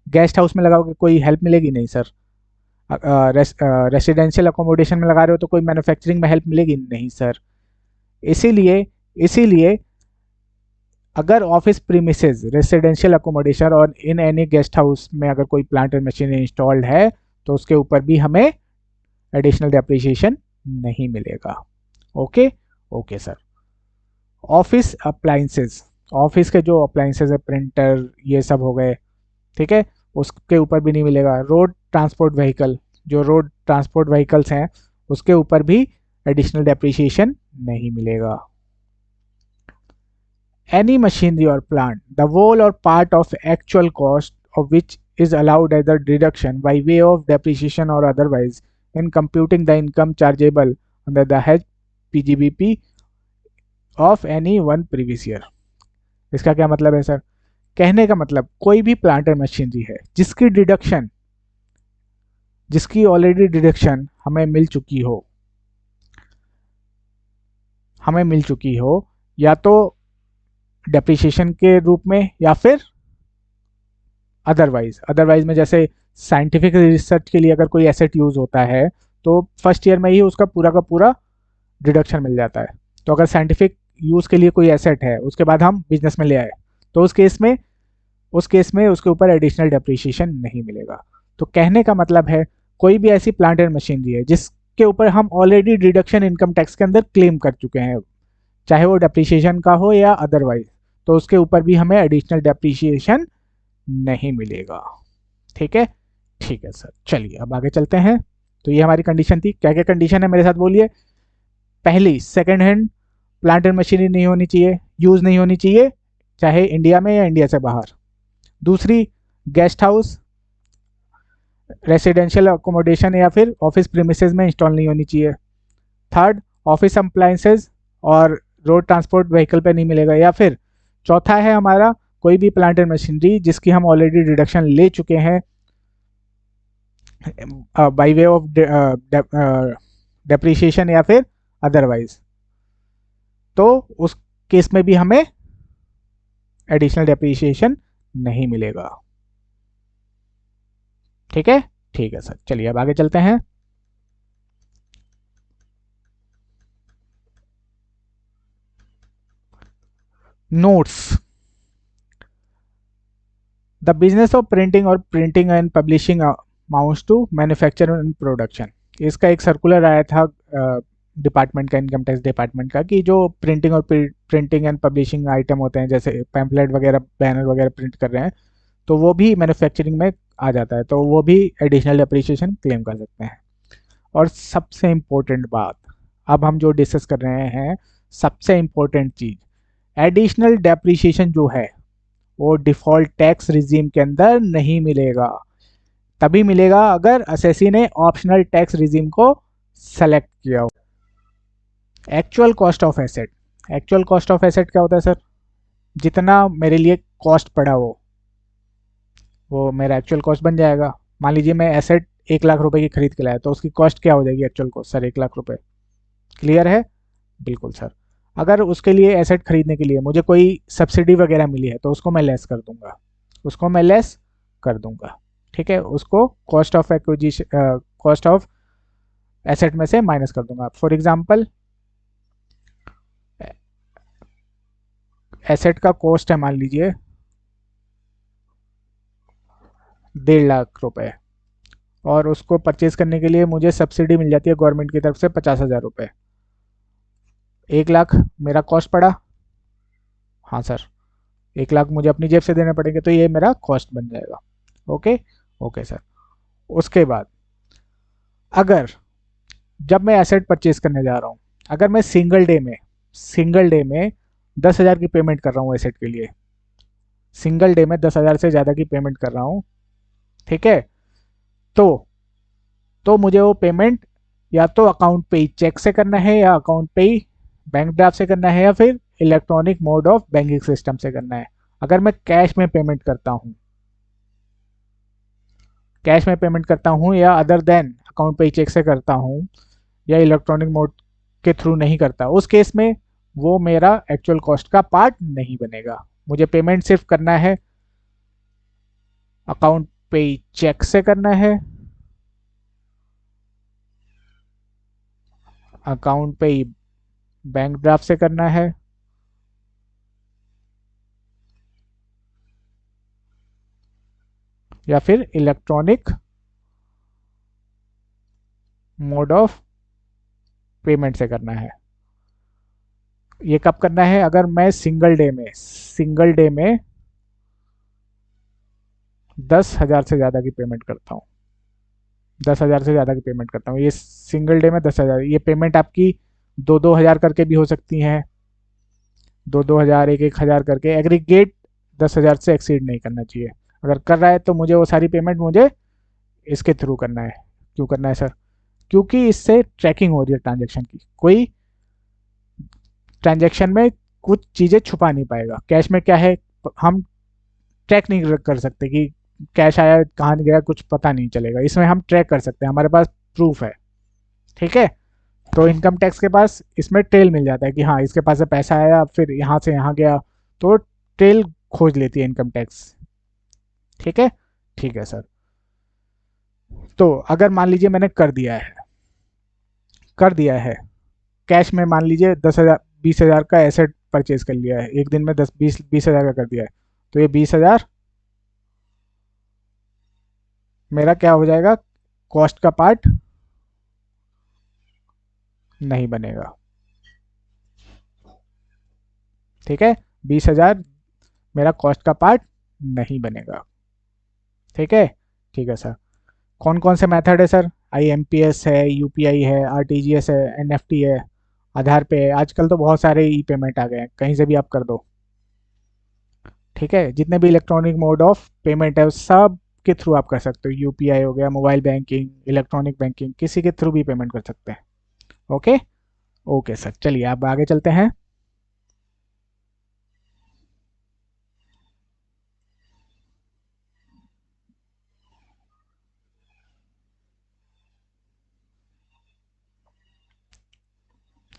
गेस्ट हाउस में लगाओगे कोई हेल्प मिलेगी? नहीं सर। रेसिडेंशियल अकोमोडेशन में लगा रहे हो तो कोई मैन्युफैक्चरिंग में हेल्प मिलेगी? नहीं सर। इसीलिए इसीलिए अगर ऑफिस प्रीमिसेस, रेसिडेंशियल अकोमोडेशन और इन एनी गेस्ट हाउस में अगर कोई प्लांट एंड मशीनरी इंस्टॉल्ड है तो उसके ऊपर भी हमें एडिशनल डेप्रिसिएशन नहीं मिलेगा। Okay, okay sir. Office appliances, office के जो अप्लाइंसेस है, प्रिंटर ये सब हो गए, ठीक है, उसके ऊपर भी नहीं मिलेगा। रोड ट्रांसपोर्ट व्हीकल, जो रोड ट्रांसपोर्ट व्हीकल्स हैं उसके ऊपर भी एडिशनल डेप्रिसिएशन नहीं मिलेगा। Any machinery or plant, the whole or part of actual cost of which is allowed as a deduction by way of depreciation or otherwise in computing the income chargeable under the head PGBP of any one previous year। इसका क्या मतलब है sir? कहने का मतलब कोई भी plant and machinery है जिसकी ऑलरेडी डिडक्शन हमें मिल चुकी हो या तो डेप्रिसिएशन के रूप में या फिर अदरवाइज में, जैसे साइंटिफिक रिसर्च के लिए अगर कोई एसेट यूज होता है तो फर्स्ट ईयर में ही उसका पूरा का पूरा डिडक्शन मिल जाता है। तो अगर साइंटिफिक यूज के लिए कोई एसेट है उसके बाद हम बिजनेस में ले आए तो उस केस में उसके ऊपर एडिशनल डेप्रिसिएशन नहीं मिलेगा। तो कहने का मतलब है कोई भी ऐसी प्लांट एंड मशीनरी है जिसके ऊपर हम ऑलरेडी डिडक्शन इनकम टैक्स के अंदर क्लेम कर चुके हैं, चाहे वो डेप्रिसिएशन का हो या अदरवाइज, तो उसके ऊपर भी हमें एडिशनल डेप्रिसिएशन नहीं मिलेगा। ठीक है, ठीक है सर। चलिए अब आगे चलते हैं। तो ये हमारी कंडीशन थी। क्या क्या कंडीशन है मेरे साथ बोलिए। पहली, second hand plant and machinery नहीं होनी चाहिए, यूज नहीं होनी चाहिए, चाहे इंडिया में या इंडिया से बाहर। दूसरी, गेस्ट हाउस, रेसिडेंशियल अकोमोडेशन या फिर ऑफिस प्रीमिसेस में इंस्टॉल नहीं होनी चाहिए। थर्ड, ऑफिस अप्लायंसेज और रोड ट्रांसपोर्ट व्हीकल पे नहीं मिलेगा। या फिर चौथा है हमारा कोई भी प्लांट एंड मशीनरी जिसकी हम ऑलरेडी डिडक्शन ले चुके हैं बाय वे ऑफ डेप्रिसिएशन या फिर अदरवाइज, तो उस केस में भी हमें एडिशनल डेप्रिसिएशन नहीं मिलेगा। ठीक है, ठीक है सर। चलिए अब आगे चलते हैं। Notes. The business of printing or printing and publishing amounts to manufacture and production. इसका एक सर्कुलर आया था डिपार्टमेंट का, इनकम टैक्स डिपार्टमेंट का, कि जो printing or printing and publishing item होते हैं जैसे पैम्पलेट वगैरह, बैनर वगैरह प्रिंट कर रहे हैं, तो वो भी मैन्युफैक्चरिंग में आ जाता है, तो वो भी एडिशनल डेप्रिसिएशन क्लेम कर सकते हैं। और सबसे इम्पोर्टेंट बात, अब हम जो डिस्कस कर रहे हैं, सबसे इम्पोर्टेंट चीज, एडिशनल डेप्रिसिएशन जो है वो डिफॉल्ट टैक्स रिजीम के अंदर नहीं मिलेगा। तभी मिलेगा अगर असेसी ने ऑप्शनल टैक्स रिजीम को सेलेक्ट किया हो। Actual cost of asset, actual cost of asset क्या होता है सर? जितना मेरे लिए कॉस्ट पड़ा वो मेरा एक्चुअल कॉस्ट बन जाएगा। मान लीजिए मैं एसेट 1 लाख रुपए की खरीद के लाया, तो उसकी कॉस्ट क्या हो जाएगी एक्चुअल कॉस्ट? सर 1 लाख रुपए। क्लियर है? बिल्कुल सर। अगर उसके लिए एसेट खरीदने के लिए मुझे कोई सब्सिडी वगैरह मिली है तो उसको मैं लेस कर दूंगा, ठीक है, उसको cost of acquisition, cost of asset में से माइनस कर दूंगा। फॉर एग्जांपल एसेट का कॉस्ट है मान लीजिए 1.5 लाख रुपए, और उसको परचेज करने के लिए मुझे सब्सिडी मिल जाती है गवर्नमेंट की तरफ से 50,000 रुपये। 1 लाख मेरा कॉस्ट पड़ा। हाँ सर, 1 लाख मुझे अपनी जेब से देने पड़ेंगे, तो ये मेरा कॉस्ट बन जाएगा। ओके। Okay sir. उसके बाद अगर जब मैं एसेट परचेज करने जा रहा हूँ, अगर मैं सिंगल डे में 10,000 की पेमेंट कर रहा हूँ एसेट के लिए, सिंगल डे में 10,000 से ज़्यादा की पेमेंट कर रहा हूँ, ठीक है, तो मुझे वो पेमेंट या तो अकाउंट पे ही चेक से करना है, या अकाउंट पे ही बैंक ड्राफ्ट से करना है, या फिर electronic mode of banking system से करना है। अगर मैं कैश में पेमेंट करता हूँ, या other than account payee check से करता हूँ, या इलेक्ट्रॉनिक मोड के थ्रू नहीं करता, उस केस में वो मेरा एक्चुअल कॉस्ट का पार्ट नहीं बनेगा। मुझे पेमेंट सिर्फ करना है अकाउंट पे ही चेक से करना है, अकाउंट पे ही बैंक ड्राफ्ट से करना है, या फिर इलेक्ट्रॉनिक मोड ऑफ पेमेंट से करना है। ये कब करना है? अगर मैं सिंगल डे में 10,000 से ज़्यादा की पेमेंट करता हूँ, 10,000 से ज़्यादा की पेमेंट करता हूँ, ये सिंगल डे में 10,000, ये पेमेंट आपकी 2-2 हज़ार करके भी हो सकती हैं, 2-2 हज़ार, 1-1 हज़ार करके, एग्रीगेट 10,000 से एक्सीड नहीं करना चाहिए। अगर कर रहा है तो मुझे वो सारी पेमेंट मुझे इसके थ्रू करना है। क्यों करना है सर? क्योंकि इससे ट्रैकिंग हो रही है ट्रांजेक्शन की, कोई ट्रांजेक्शन में कुछ चीज़ें छुपा नहीं पाएगा। कैश में क्या है, हम ट्रैक नहीं कर सकते कि कैश आया कहाँ गया, कुछ पता नहीं चलेगा। इसमें हम ट्रैक कर सकते हैं, हमारे पास प्रूफ है, ठीक है। तो इनकम टैक्स के पास इसमें ट्रेल मिल जाता है कि हाँ इसके पास से पैसा आया, फिर यहाँ से यहाँ गया, तो ट्रेल खोज लेती है इनकम टैक्स, ठीक है। ठीक है सर। तो अगर मान लीजिए मैंने कर दिया है कैश में, मान लीजिए 10,000 20,000 का एसेट परचेज कर लिया है एक दिन में, 10 20 20,000 का कर दिया है, तो ये 20,000 मेरा क्या हो जाएगा, कॉस्ट का पार्ट नहीं बनेगा, ठीक है। 20,000 मेरा कॉस्ट का पार्ट नहीं बनेगा, ठीक है। ठीक है सर। कौन कौन से मेथड है सर? IMPS है, UPI है, RTGS है, NFT है, आधार पे है। आजकल तो बहुत सारे ई पेमेंट आ गए हैं, कहीं से भी आप कर दो, ठीक है। जितने भी इलेक्ट्रॉनिक मोड ऑफ पेमेंट है उस सब के थ्रू आप कर सकते हो। UPI हो गया, मोबाइल बैंकिंग, इलेक्ट्रॉनिक बैंकिंग, किसी के थ्रू भी पेमेंट कर सकते हैं। ओके। ओके सर, चलिए आप आगे चलते हैं।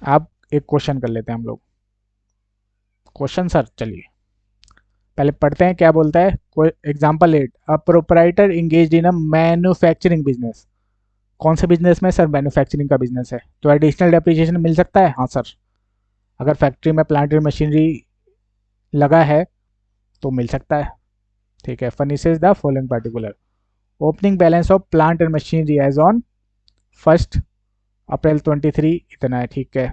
आप एक क्वेश्चन कर लेते हैं हम लोग। क्वेश्चन सर, चलिए पहले पढ़ते हैं क्या बोलता है। कोई example 8, a proprietor engage in a manufacturing business. कौन से बिजनेस में सर? मैन्युफैक्चरिंग का बिजनेस है, तो एडिशनल डेप्रिसिएशन मिल सकता है? हाँ सर, अगर फैक्ट्री में प्लांट एंड मशीनरी लगा है तो मिल सकता है, ठीक है। Furnishes the following particular. Opening balance of plant and machinery as on 1 April 23 इतना है, ठीक है।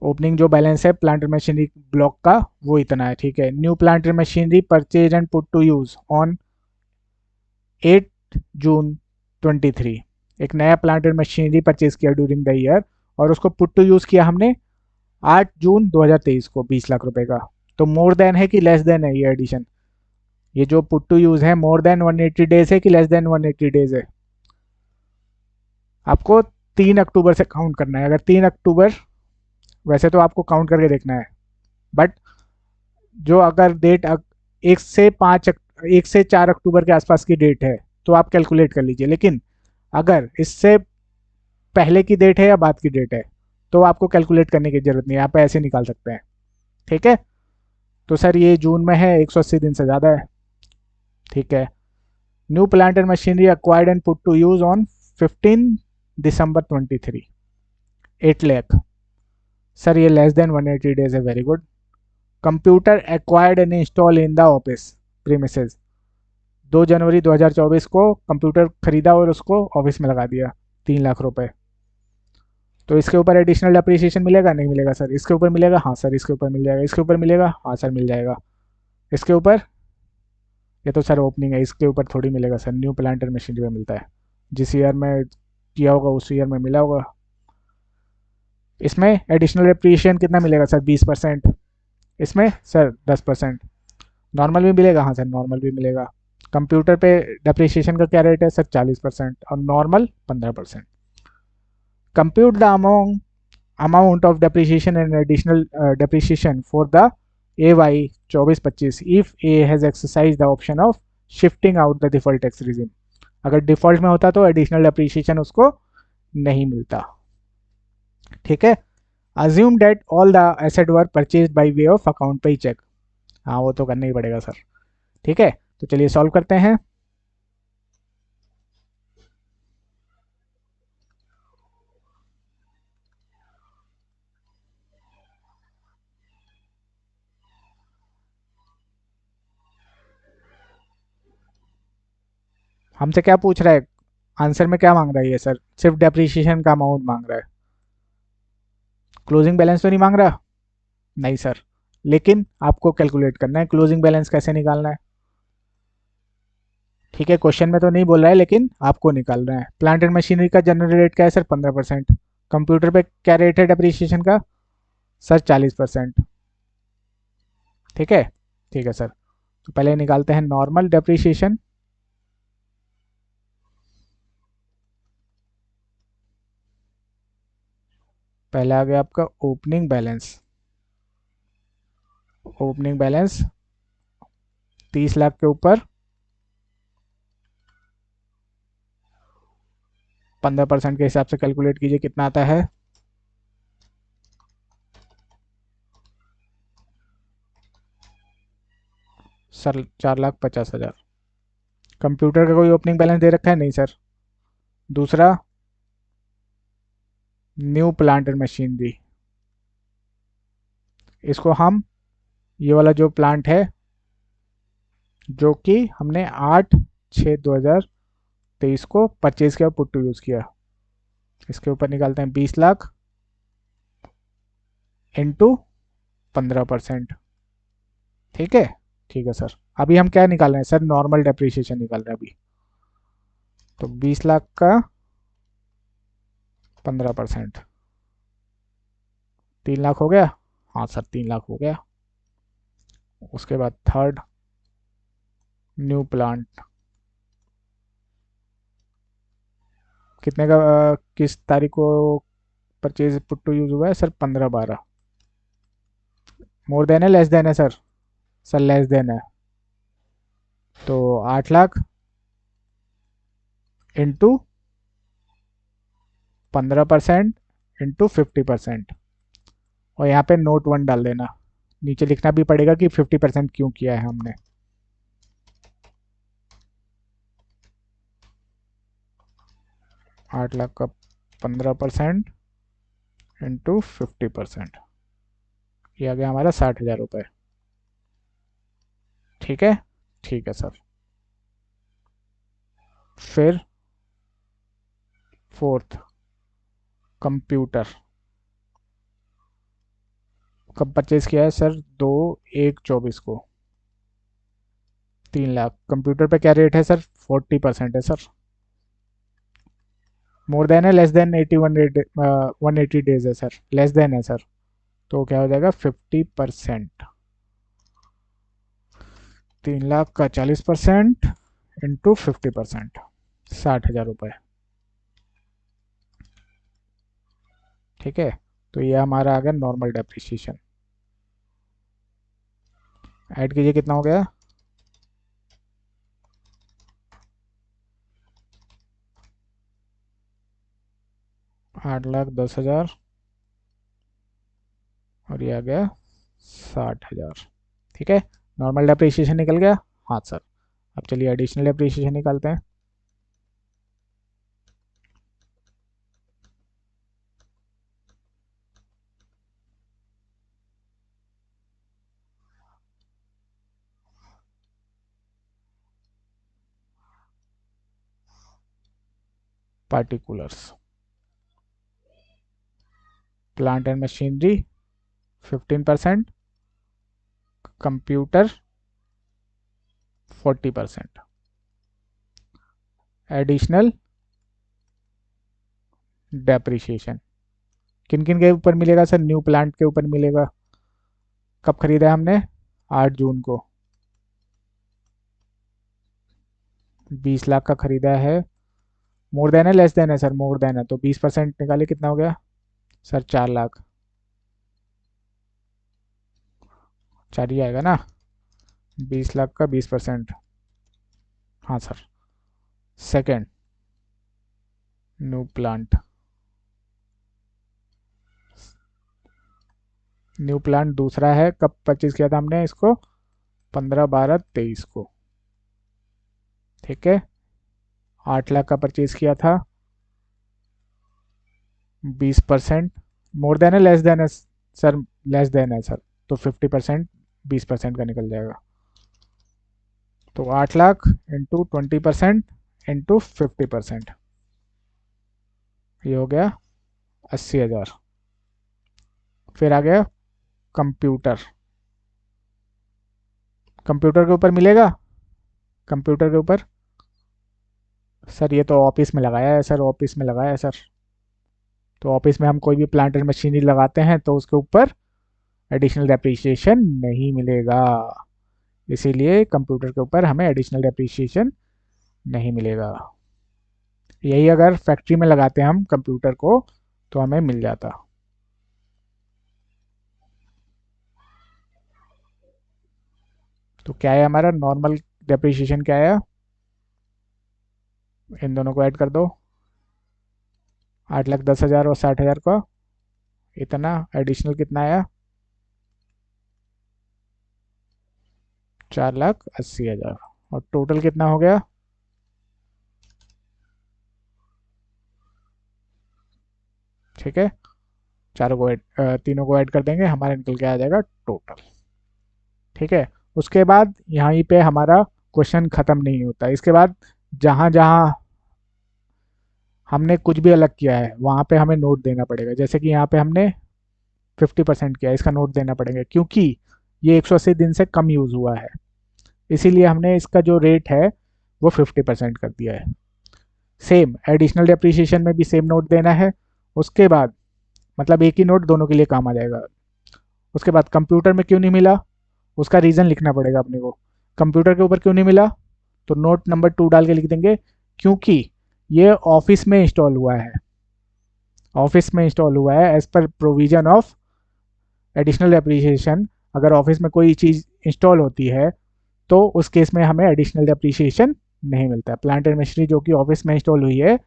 ओपनिंग जो बैलेंस है प्लांट एंड मशीनरी ब्लॉक का वो इतना है, ठीक है। New plant and machinery purchase and put to use on 8 June 23। एक नया प्लांट एंड मशीनरी परचेज किया ड्यूरिंग द ईयर, और उसको पुट टू यूज किया हमने 8 जून 2023 को 20 लाख रुपए का। तो मोर देन है कि लेस देन है ये एडिशन? ये जो पुट टू यूज है मोर देन 180 डेज है कि लेस देन 180 डेज है? आपको 3 अक्टूबर से काउंट करना है। अगर 3 अक्टूबर, वैसे तो आपको काउंट करके देखना है, बट जो अगर डेट 1 से 4 अक्टूबर के आसपास की डेट है तो आप कैलकुलेट कर लीजिए। लेकिन अगर इससे पहले की डेट है या बाद की डेट है तो आपको कैलकुलेट करने की जरूरत नहीं है, आप ऐसे निकाल सकते हैं, ठीक है। तो सर ये जून में है, 180 दिन से ज़्यादा है, ठीक है। New plant and machinery acquired and put to use on 15 December 23, 8 lakh. Sir ये लेस देन 180 डेज है, very good. Computer acquired and install in the office premises, 2 January 2024 को कंप्यूटर खरीदा और उसको ऑफिस में लगा दिया, 3 लाख रुपए। तो इसके ऊपर एडिशनल डेप्रिसिएशन मिलेगा नहीं मिलेगा सर? इसके ऊपर मिलेगा, हाँ सर इसके ऊपर मिल जाएगा। इसके ऊपर मिलेगा, हाँ सर मिल जाएगा। इसके ऊपर, ये तो सर ओपनिंग है, इसके ऊपर थोड़ी मिलेगा सर, न्यू प्लांटर मशीनरी में मिलता है। जिस ईयर में किया होगा उस ईयर में मिला होगा। इसमें एडिशनल डेप्रिसिएशन कितना मिलेगा सर? 20%। इसमें सर 10%। नॉर्मल भी मिलेगा, हाँ सर नॉर्मल भी मिलेगा। कंप्यूटर पे डेप्रिसिएशन का क्या रेट है सर? 40% और normal 15%। Compute the amount of depreciation and additional depreciation for the AY 24-25 if A has exercise the option of shifting out the default tax regime. अगर default में होता तो एडिशनल डेप्रिसिएशन उसको नहीं मिलता। ठीक है। Assume that all the asset were purchase by way of account payee check. हाँ वो तो करना ही पड़ेगा सर। ठीक है, तो चलिए सॉल्व करते हैं। हमसे क्या पूछ रहा है? आंसर में क्या मांग रहा है ये सर? सिर्फ डेप्रिसिएशन का अमाउंट मांग रहा है, क्लोजिंग बैलेंस तो नहीं मांग रहा। नहीं सर, लेकिन आपको कैलकुलेट करना है क्लोजिंग बैलेंस कैसे निकालना है। ठीक है, क्वेश्चन में तो नहीं बोल रहा है लेकिन आपको निकालना है। प्लांट एंड मशीनरी का जनरल रेट क्या है सर? 15%। कंप्यूटर पे क्या रेट है डेप्रिसिएशन का? सर 40%। ठीक है, ठीक है सर। तो पहले निकालते हैं नॉर्मल डेप्रिसिएशन। पहले आ गया आपका opening balance. Opening balance 30 lakh के ऊपर 15% के हिसाब से कैलकुलेट कीजिए कितना आता है। सर 4,50,000। कंप्यूटर का कोई ओपनिंग बैलेंस दे रखा है? नहीं सर। दूसरा, न्यू प्लांट एंड मशीनरी, इसको हम, ये वाला जो प्लांट है जो कि हमने 8/6/2023 को परचेज किया, पुट टू यूज़ किया, इसके ऊपर निकालते हैं 20 लाख इंटू 15%। ठीक है, ठीक है सर। अभी हम क्या निकाल रहे हैं सर? नॉर्मल डेप्रिसिएशन निकाल रहे हैं अभी। तो 20 लाख का 15%, 3 लाख हो गया। हाँ सर 3 लाख हो गया। उसके बाद थर्ड, न्यू प्लांट कितने का, किस तारीख को परचेज पुट टू यूज हुआ है सर? 15/12। मोर देन है लेस देन है सर? सर लेस देन है, तो 8 लाख इंटू 15% इंटू 50%। और यहाँ पे नोट 1 डाल देना, नीचे लिखना भी पड़ेगा कि 50% क्यों किया है हमने। आठ लाख का 15% इंटू 50%, ये आ गया हमारा 60,000 रुपये। ठीक है, ठीक है सर। फिर फोर्थ, कंप्यूटर कब परचेज किया है सर? 2/1/24 को, 3 लाख। कंप्यूटर पे क्या रेट है सर? 40% है सर। मोर देन है लेस देन 180 डेज है सर? लेस देन है सर, तो क्या हो जाएगा? 50%। 3 लाख का 40% इंटू 50%, 60,000 रुपये। ठीक है, तो ये हमारा आ गया नॉर्मल डेप्रिसिएशन। ऐड कीजिए कितना हो गया? 8,10,000 और ये आ गया 60,000। ठीक है, नॉर्मल डेप्रिसिएशन निकल गया। हाँ सर। अब चलिए एडिशनल डेप्रिसिएशन निकालते हैं। Particulars, plant and machinery 15%, computer 40%, additional depreciation किन किन के ऊपर मिलेगा सर? न्यू प्लांट के ऊपर मिलेगा। कब खरीदा है हमने? 8 जून को। 20 लाख का खरीदा है। मोर देन है लेस देन है सर? मोर देन है, तो 20% निकाले, कितना हो गया सर? 4 लाख। 4 ही आएगा ना? 20 लाख का 20%। हाँ sir. Second, new plant. New plant दूसरा है, कब परचेज किया था हमने इसको? 15/12/23 को। ठीक है, 8 लाख का परचेज किया था। 20%। मोर देन है लेस देन है सर? लेस देन है सर, तो 50% 20% का निकल जाएगा। तो 8 लाख इंटू 20% इंटू 50%, ये हो गया 80,000। फिर आ गया कंप्यूटर। कंप्यूटर के ऊपर मिलेगा? कंप्यूटर के ऊपर सर ये तो ऑफिस में लगाया है सर, ऑफिस में लगाया है सर। तो ऑफिस में हम कोई भी प्लांट एंड मशीनरी लगाते हैं तो उसके ऊपर एडिशनल डेप्रिसिएशन नहीं मिलेगा, इसीलिए कंप्यूटर के ऊपर हमें एडिशनल डेप्रिसिएशन नहीं मिलेगा। यही अगर फैक्ट्री में लगाते हैं हम कंप्यूटर को तो हमें मिल जाता। तो क्या है हमारा नॉर्मल डेप्रिसिएशन? क्या है? इन दोनों को ऐड कर दो, 8,10,000 और 60,000 का, इतना एडिशनल कितना आया? 4,80,000। और टोटल कितना हो गया? ठीक है, तीनों को ऐड कर देंगे, हमारा निकल के आ जाएगा टोटल। ठीक है, उसके बाद यहीं पे हमारा क्वेश्चन ख़त्म नहीं होता। इसके बाद जहाँ जहाँ हमने कुछ भी अलग किया है वहाँ पे हमें नोट देना पड़ेगा। जैसे कि यहाँ पे हमने 50% किया, इसका नोट देना पड़ेगा क्योंकि ये 180 दिन से कम यूज़ हुआ है, इसीलिए हमने इसका जो रेट है वो 50% कर दिया है। सेम एडिशनल डेप्रिसिएशन में भी सेम नोट देना है। उसके बाद मतलब एक ही नोट दोनों के लिए काम आ जाएगा। उसके बाद कंप्यूटर में क्यों नहीं मिला, उसका रीज़न लिखना पड़ेगा अपने को। कंप्यूटर के ऊपर क्यों नहीं मिला, तो नोट नंबर 2 डाल के लिख देंगे, क्योंकि ये ऑफिस में इंस्टॉल हुआ है। ऑफिस में इंस्टॉल हुआ है as per provision of additional depreciation. अगर ऑफिस में कोई चीज़ इंस्टॉल होती है तो उस केस में हमें एडिशनल डेप्रिसिएशन नहीं मिलता। प्लांट एंड मशीनरी जो कि ऑफिस में इंस्टॉल हुई है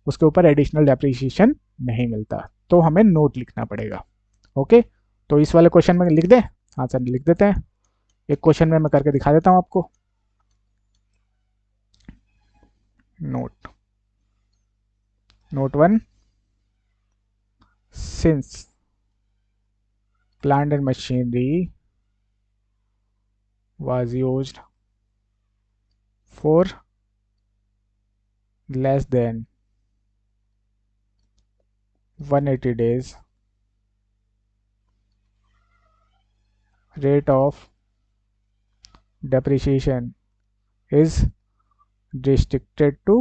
उसके ऊपर एडिशनल डेप्रिसिएशन नहीं मिलता, तो हमें नोट लिखना पड़ेगा। ओके, तो इस वाले क्वेश्चन में लिख दें? हाँ सर, लिख देते हैं। एक क्वेश्चन में मैं करके दिखा देता हूँ आपको। Note 1, since plant and machinery was used for less than 180 days, rate of depreciation is restricted to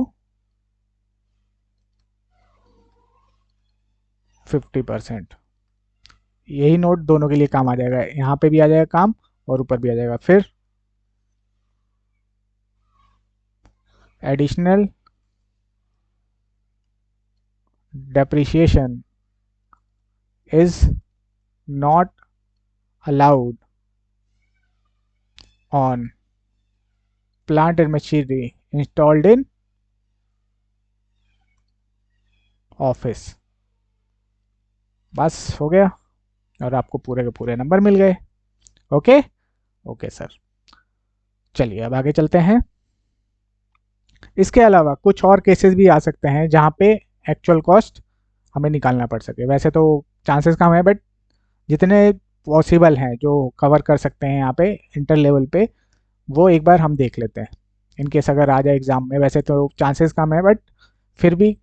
50%। यही नोट दोनों के लिए काम आ जाएगा, यहाँ पे भी आ जाएगा काम और ऊपर भी आ जाएगा। फिर additional depreciation is not allowed on plant and machinery installed in office. बस हो गया और आपको पूरे के पूरे नंबर मिल गए। ओके ओके सर, चलिए अब आगे चलते हैं। इसके अलावा कुछ और केसेस भी आ सकते हैं जहाँ पे एक्चुअल कॉस्ट हमें निकालना पड़ सके। वैसे तो चांसेस कम है, बट जितने पॉसिबल हैं जो कवर कर सकते हैं यहाँ पे इंटर लेवल पे, वो एक बार हम देख लेते हैं। इन केस अगर आ जाए एग्ज़ाम में, वैसे तो चांसेस कम है बट फिर भी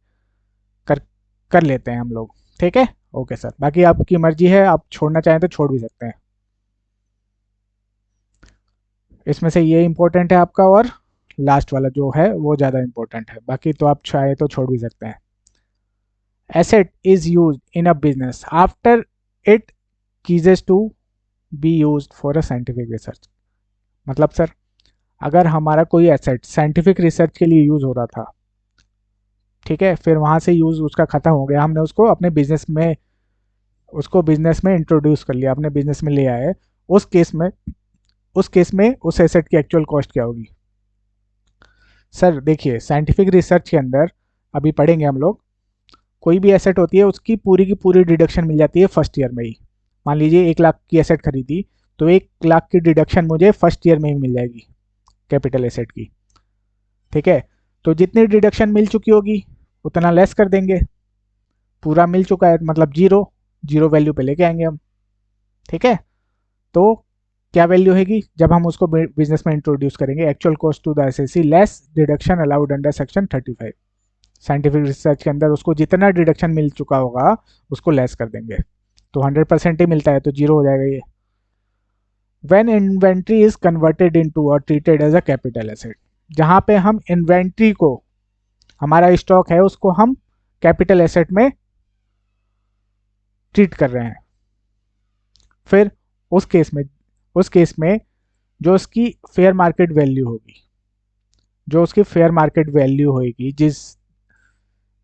कर लेते हैं हम लोग। ठीक है, ओके सर, बाकी आपकी मर्जी है, आप छोड़ना चाहें तो छोड़ भी सकते हैं। इसमें से ये इंपॉर्टेंट है आपका, और लास्ट वाला जो है वो ज़्यादा इंपॉर्टेंट है, बाकी तो आप चाहे तो छोड़ भी सकते हैं। Asset is use in a business after it ceases to be use for a scientific research. मतलब सर, अगर हमारा कोई एसेट साइंटिफिक रिसर्च के लिए यूज हो रहा था, ठीक है, फिर वहां से यूज उसका खत्म हो गया, हमने उसको अपने बिजनेस में, उसको बिजनेस में इंट्रोड्यूस कर लिया, अपने बिजनेस में ले आए, उस केस में, उस केस में उस एसेट की एक्चुअल कॉस्ट क्या होगी? सर देखिए, साइंटिफिक रिसर्च के अंदर अभी पढ़ेंगे हम लोग, कोई भी एसेट होती है उसकी पूरी की पूरी डिडक्शन मिल जाती है फर्स्ट ईयर में ही। मान लीजिए 1 लाख की एसेट खरीदी, तो 1 लाख की डिडक्शन मुझे फर्स्ट ईयर में ही मिल जाएगी कैपिटल एसेट की। ठीक है, तो जितनी डिडक्शन मिल चुकी होगी उतना लेस कर देंगे, पूरा मिल चुका है मतलब जीरो, जीरो वैल्यू पे लेके आएंगे हम। ठीक है, तो क्या वैल्यू होगी जब हम उसको बिजनेस में इंट्रोड्यूस करेंगे? Actual cost to the assessee less deduction allowed under section 35। Scientific research के अंदर उसको जितना डिडक्शन मिल चुका होगा उसको लेस कर देंगे, तो 100% ही मिलता है तो जीरो हो जाएगा ये। When inventory is converted into or treated as a capital asset, जहां पे हम इन्वेंट्री को, हमारा स्टॉक है उसको हम कैपिटल एसेट में ट्रीट कर रहे हैं, फिर उस केस में, उस केस में जो उसकी फेयर मार्केट वैल्यू होगी, जो उसकी फेयर मार्केट वैल्यू होगी जिस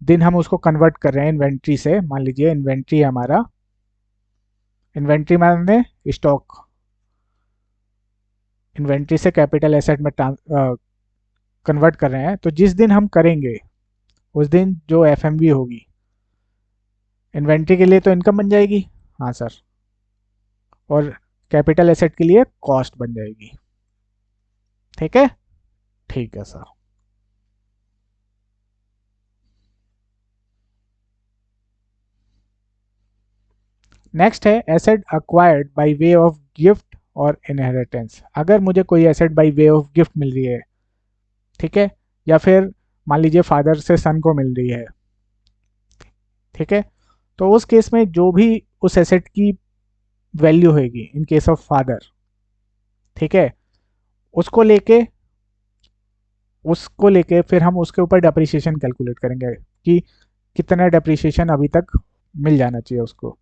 दिन हम उसको कन्वर्ट कर रहे हैं इन्वेंट्री से, मान लीजिए इन्वेंट्री है हमारा, इन्वेंट्री माने स्टॉक, इन्वेंट्री से कैपिटल एसेट में कन्वर्ट कर रहे हैं, तो जिस दिन हम करेंगे उस दिन जो एफ होगी इन्वेंट्री के लिए तो इनकम बन जाएगी, हाँ सर, और कैपिटल एसेट के लिए कॉस्ट बन जाएगी। ठीक है, ठीक है सर। नेक्स्ट है asset acquired by way of gift or inheritance. अगर मुझे कोई asset by way of gift मिल रही है, ठीक है, या फिर मान लीजिए फादर से सन को मिल रही है, ठीक है, तो उस केस में जो भी उस एसेट की वैल्यू होगी इन केस ऑफ फादर, ठीक है, उसको लेके, उसको लेके फिर हम उसके ऊपर डेप्रिसिएशन कैलकुलेट करेंगे कि कितना डेप्रिसिएशन अभी तक मिल जाना चाहिए उसको,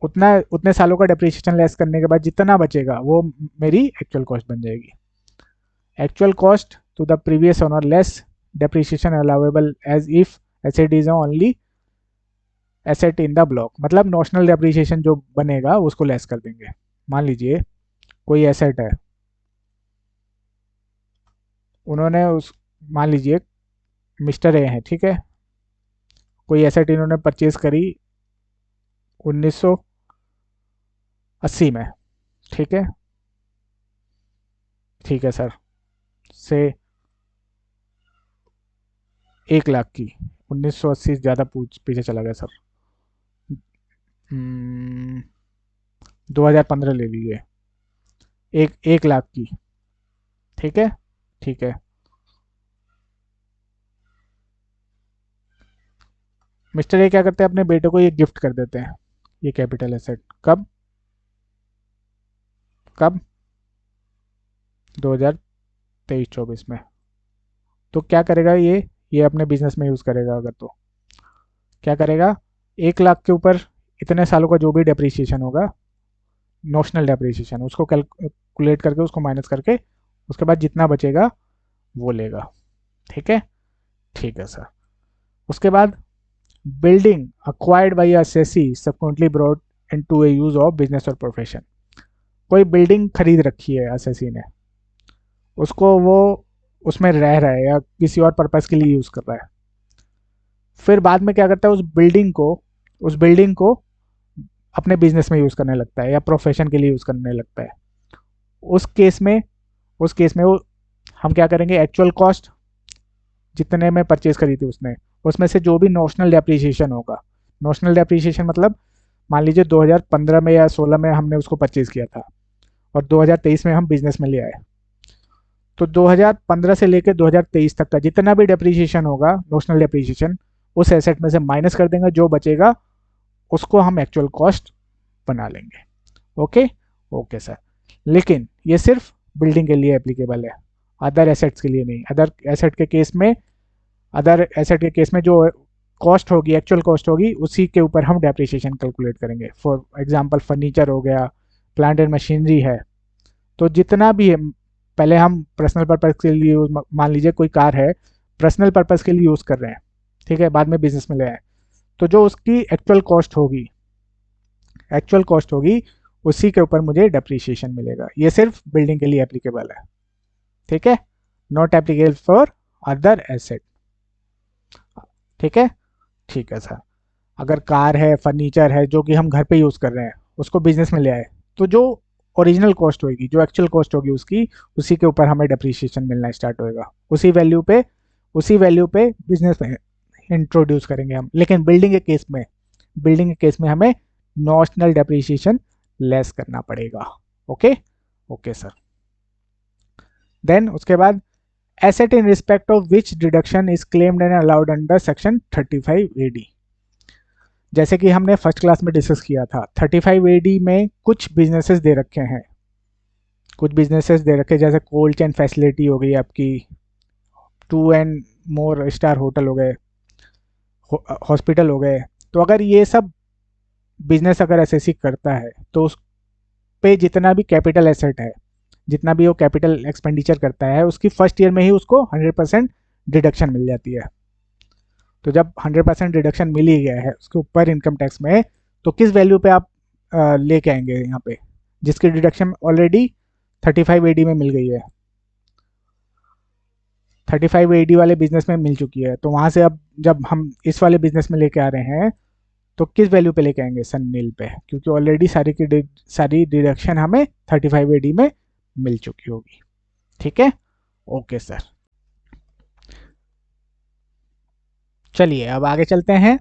उतना, उतने सालों का डेप्रिसिएशन लेस करने के बाद जितना बचेगा वो मेरी एक्चुअल कॉस्ट बन जाएगी। Actual cost to the previous owner less depreciation allowable as if asset is only asset in the block, मतलब नॉशनल डेप्रिसिएशन जो बनेगा उसको लेस कर देंगे। मान लीजिए कोई एसेट है, उन्होंने उस, मान लीजिए मिस्टर ए हैं, ठीक है, कोई एसेट इन्होंने परचेज करी 1980 में, ठीक है, ठीक है सर, से 1 लाख की, 1980 ज़्यादा पीछे चला गया सर, 2015 ले लीजिए, एक लाख की, ठीक है, ठीक है, मिस्टर ए क्या करते हैं, अपने बेटे को ये गिफ्ट कर देते हैं, ये कैपिटल एसेट, कब, कब, 2023-24 में। तो क्या करेगा ये अपने बिजनेस में यूज़ करेगा अगर, तो क्या करेगा, 1 लाख के ऊपर इतने सालों का जो भी डेप्रिसिएशन होगा, नॉशनल डेप्रिसिएशन, उसको कैलकुलेट करके उसको माइनस करके उसके बाद जितना बचेगा वो लेगा। ठीक है, ठीक है सर। उसके बाद building acquired by assessee subsequently brought into A use of business और प्रोफेशन। कोई बिल्डिंग खरीद रखी है असेसी ने, उसको वो उसमें रह रहा है या किसी और पर्पस के लिए यूज कर रहा है, फिर बाद में क्या करता है, उस बिल्डिंग को अपने बिजनेस में यूज करने लगता है या प्रोफेशन के लिए यूज करने लगता है। उस केस में, उस केस में वो, हम क्या करेंगे, एक्चुअल कॉस्ट जितने में परचेज करी थी उसने, उसमें से जो भी नॉशनल डेप्रिसिएशन होगा, नॉशनल डेप्रिसिएशन मतलब मान लीजिए 2015 में या 16 में हमने उसको परचेज किया था और 2023 में हम बिजनेस में ले आए, तो 2015 से लेकर 2023 तक का जितना भी डेप्रिसिएशन होगा, नॉशनल डेप्रिसिएशन, उस एसेट में से माइनस कर देंगे, जो बचेगा उसको हम एक्चुअल कॉस्ट बना लेंगे। ओके ओके सर, लेकिन ये सिर्फ बिल्डिंग के लिए एप्लीकेबल है, अदर एसेट्स के लिए नहीं। अदर एसेट के केस में जो कॉस्ट होगी, एक्चुअल कॉस्ट होगी, उसी के ऊपर हम डेप्रिसिएशन कैलकुलेट करेंगे। फॉर एग्जांपल फर्नीचर हो गया, प्लांट एंड मशीनरी है, तो जितना भी है, पहले हम पर्सनल पर्पज़ के लिए मान लीजिए कोई कार है, पर्सनल पर्पज़ के लिए यूज़ कर रहे हैं, ठीक है, बाद में बिजनेस में ले आए, तो जो उसकी एक्चुअल कॉस्ट होगी उसी के ऊपर मुझे डेप्रिसिएशन मिलेगा। ये सिर्फ बिल्डिंग के लिए एप्लीकेबल है, ठीक है, not applicable for other asset. ठीक है, ठीक है सर। अगर कार है, फर्नीचर है, जो कि हम घर पे यूज़ कर रहे हैं, उसको बिजनेस में ले आए, तो जो ओरिजिनल कॉस्ट होगी, जो एक्चुअल कॉस्ट होगी उसकी, उसी के ऊपर हमें डेप्रिसिएशन मिलना स्टार्ट होएगा, उसी वैल्यू पे बिजनेस में इंट्रोड्यूस करेंगे हम। लेकिन बिल्डिंग के केस में हमें नॉशनल डेप्रिसिएशन लेस करना पड़ेगा। Okay okay sir. देन उसके बाद asset in respect of which deduction is claimed and allowed under section 35 AD। जैसे कि हमने फर्स्ट क्लास में डिस्कस किया था, 35 AD में कुछ बिजनेसेस दे रखे हैं, जैसे कोल्ड चेन फैसिलिटी हो गई आपकी, 2 एंड मोर स्टार होटल हो गए, हॉस्पिटल हो गए। तो अगर ये सब बिजनेस अगर एसएससी करता है, तो उस पे जितना भी कैपिटल एसेट है, जितना भी वो कैपिटल एक्सपेंडिचर करता है, उसकी फर्स्ट ईयर में ही उसको 100% डिडक्शन मिल जाती है। तो जब 100% डिडक्शन मिल ही गया है उसके ऊपर इनकम टैक्स में, तो किस वैल्यू पे आप लेके आएंगे यहाँ पे, जिसकी डिडक्शन ऑलरेडी 35 AD में मिल गई है, 35 AD वाले बिजनेस में मिल चुकी है। तो वहाँ से अब जब हम इस वाले बिजनेस में लेके आ रहे हैं, तो किस वैल्यू पे लेके आएंगे, सन नील पे, क्योंकि ऑलरेडी सारी डिडक्शन हमें 35 AD में मिल चुकी होगी। ठीक है, ओके सर। चलिए अब आगे चलते हैं।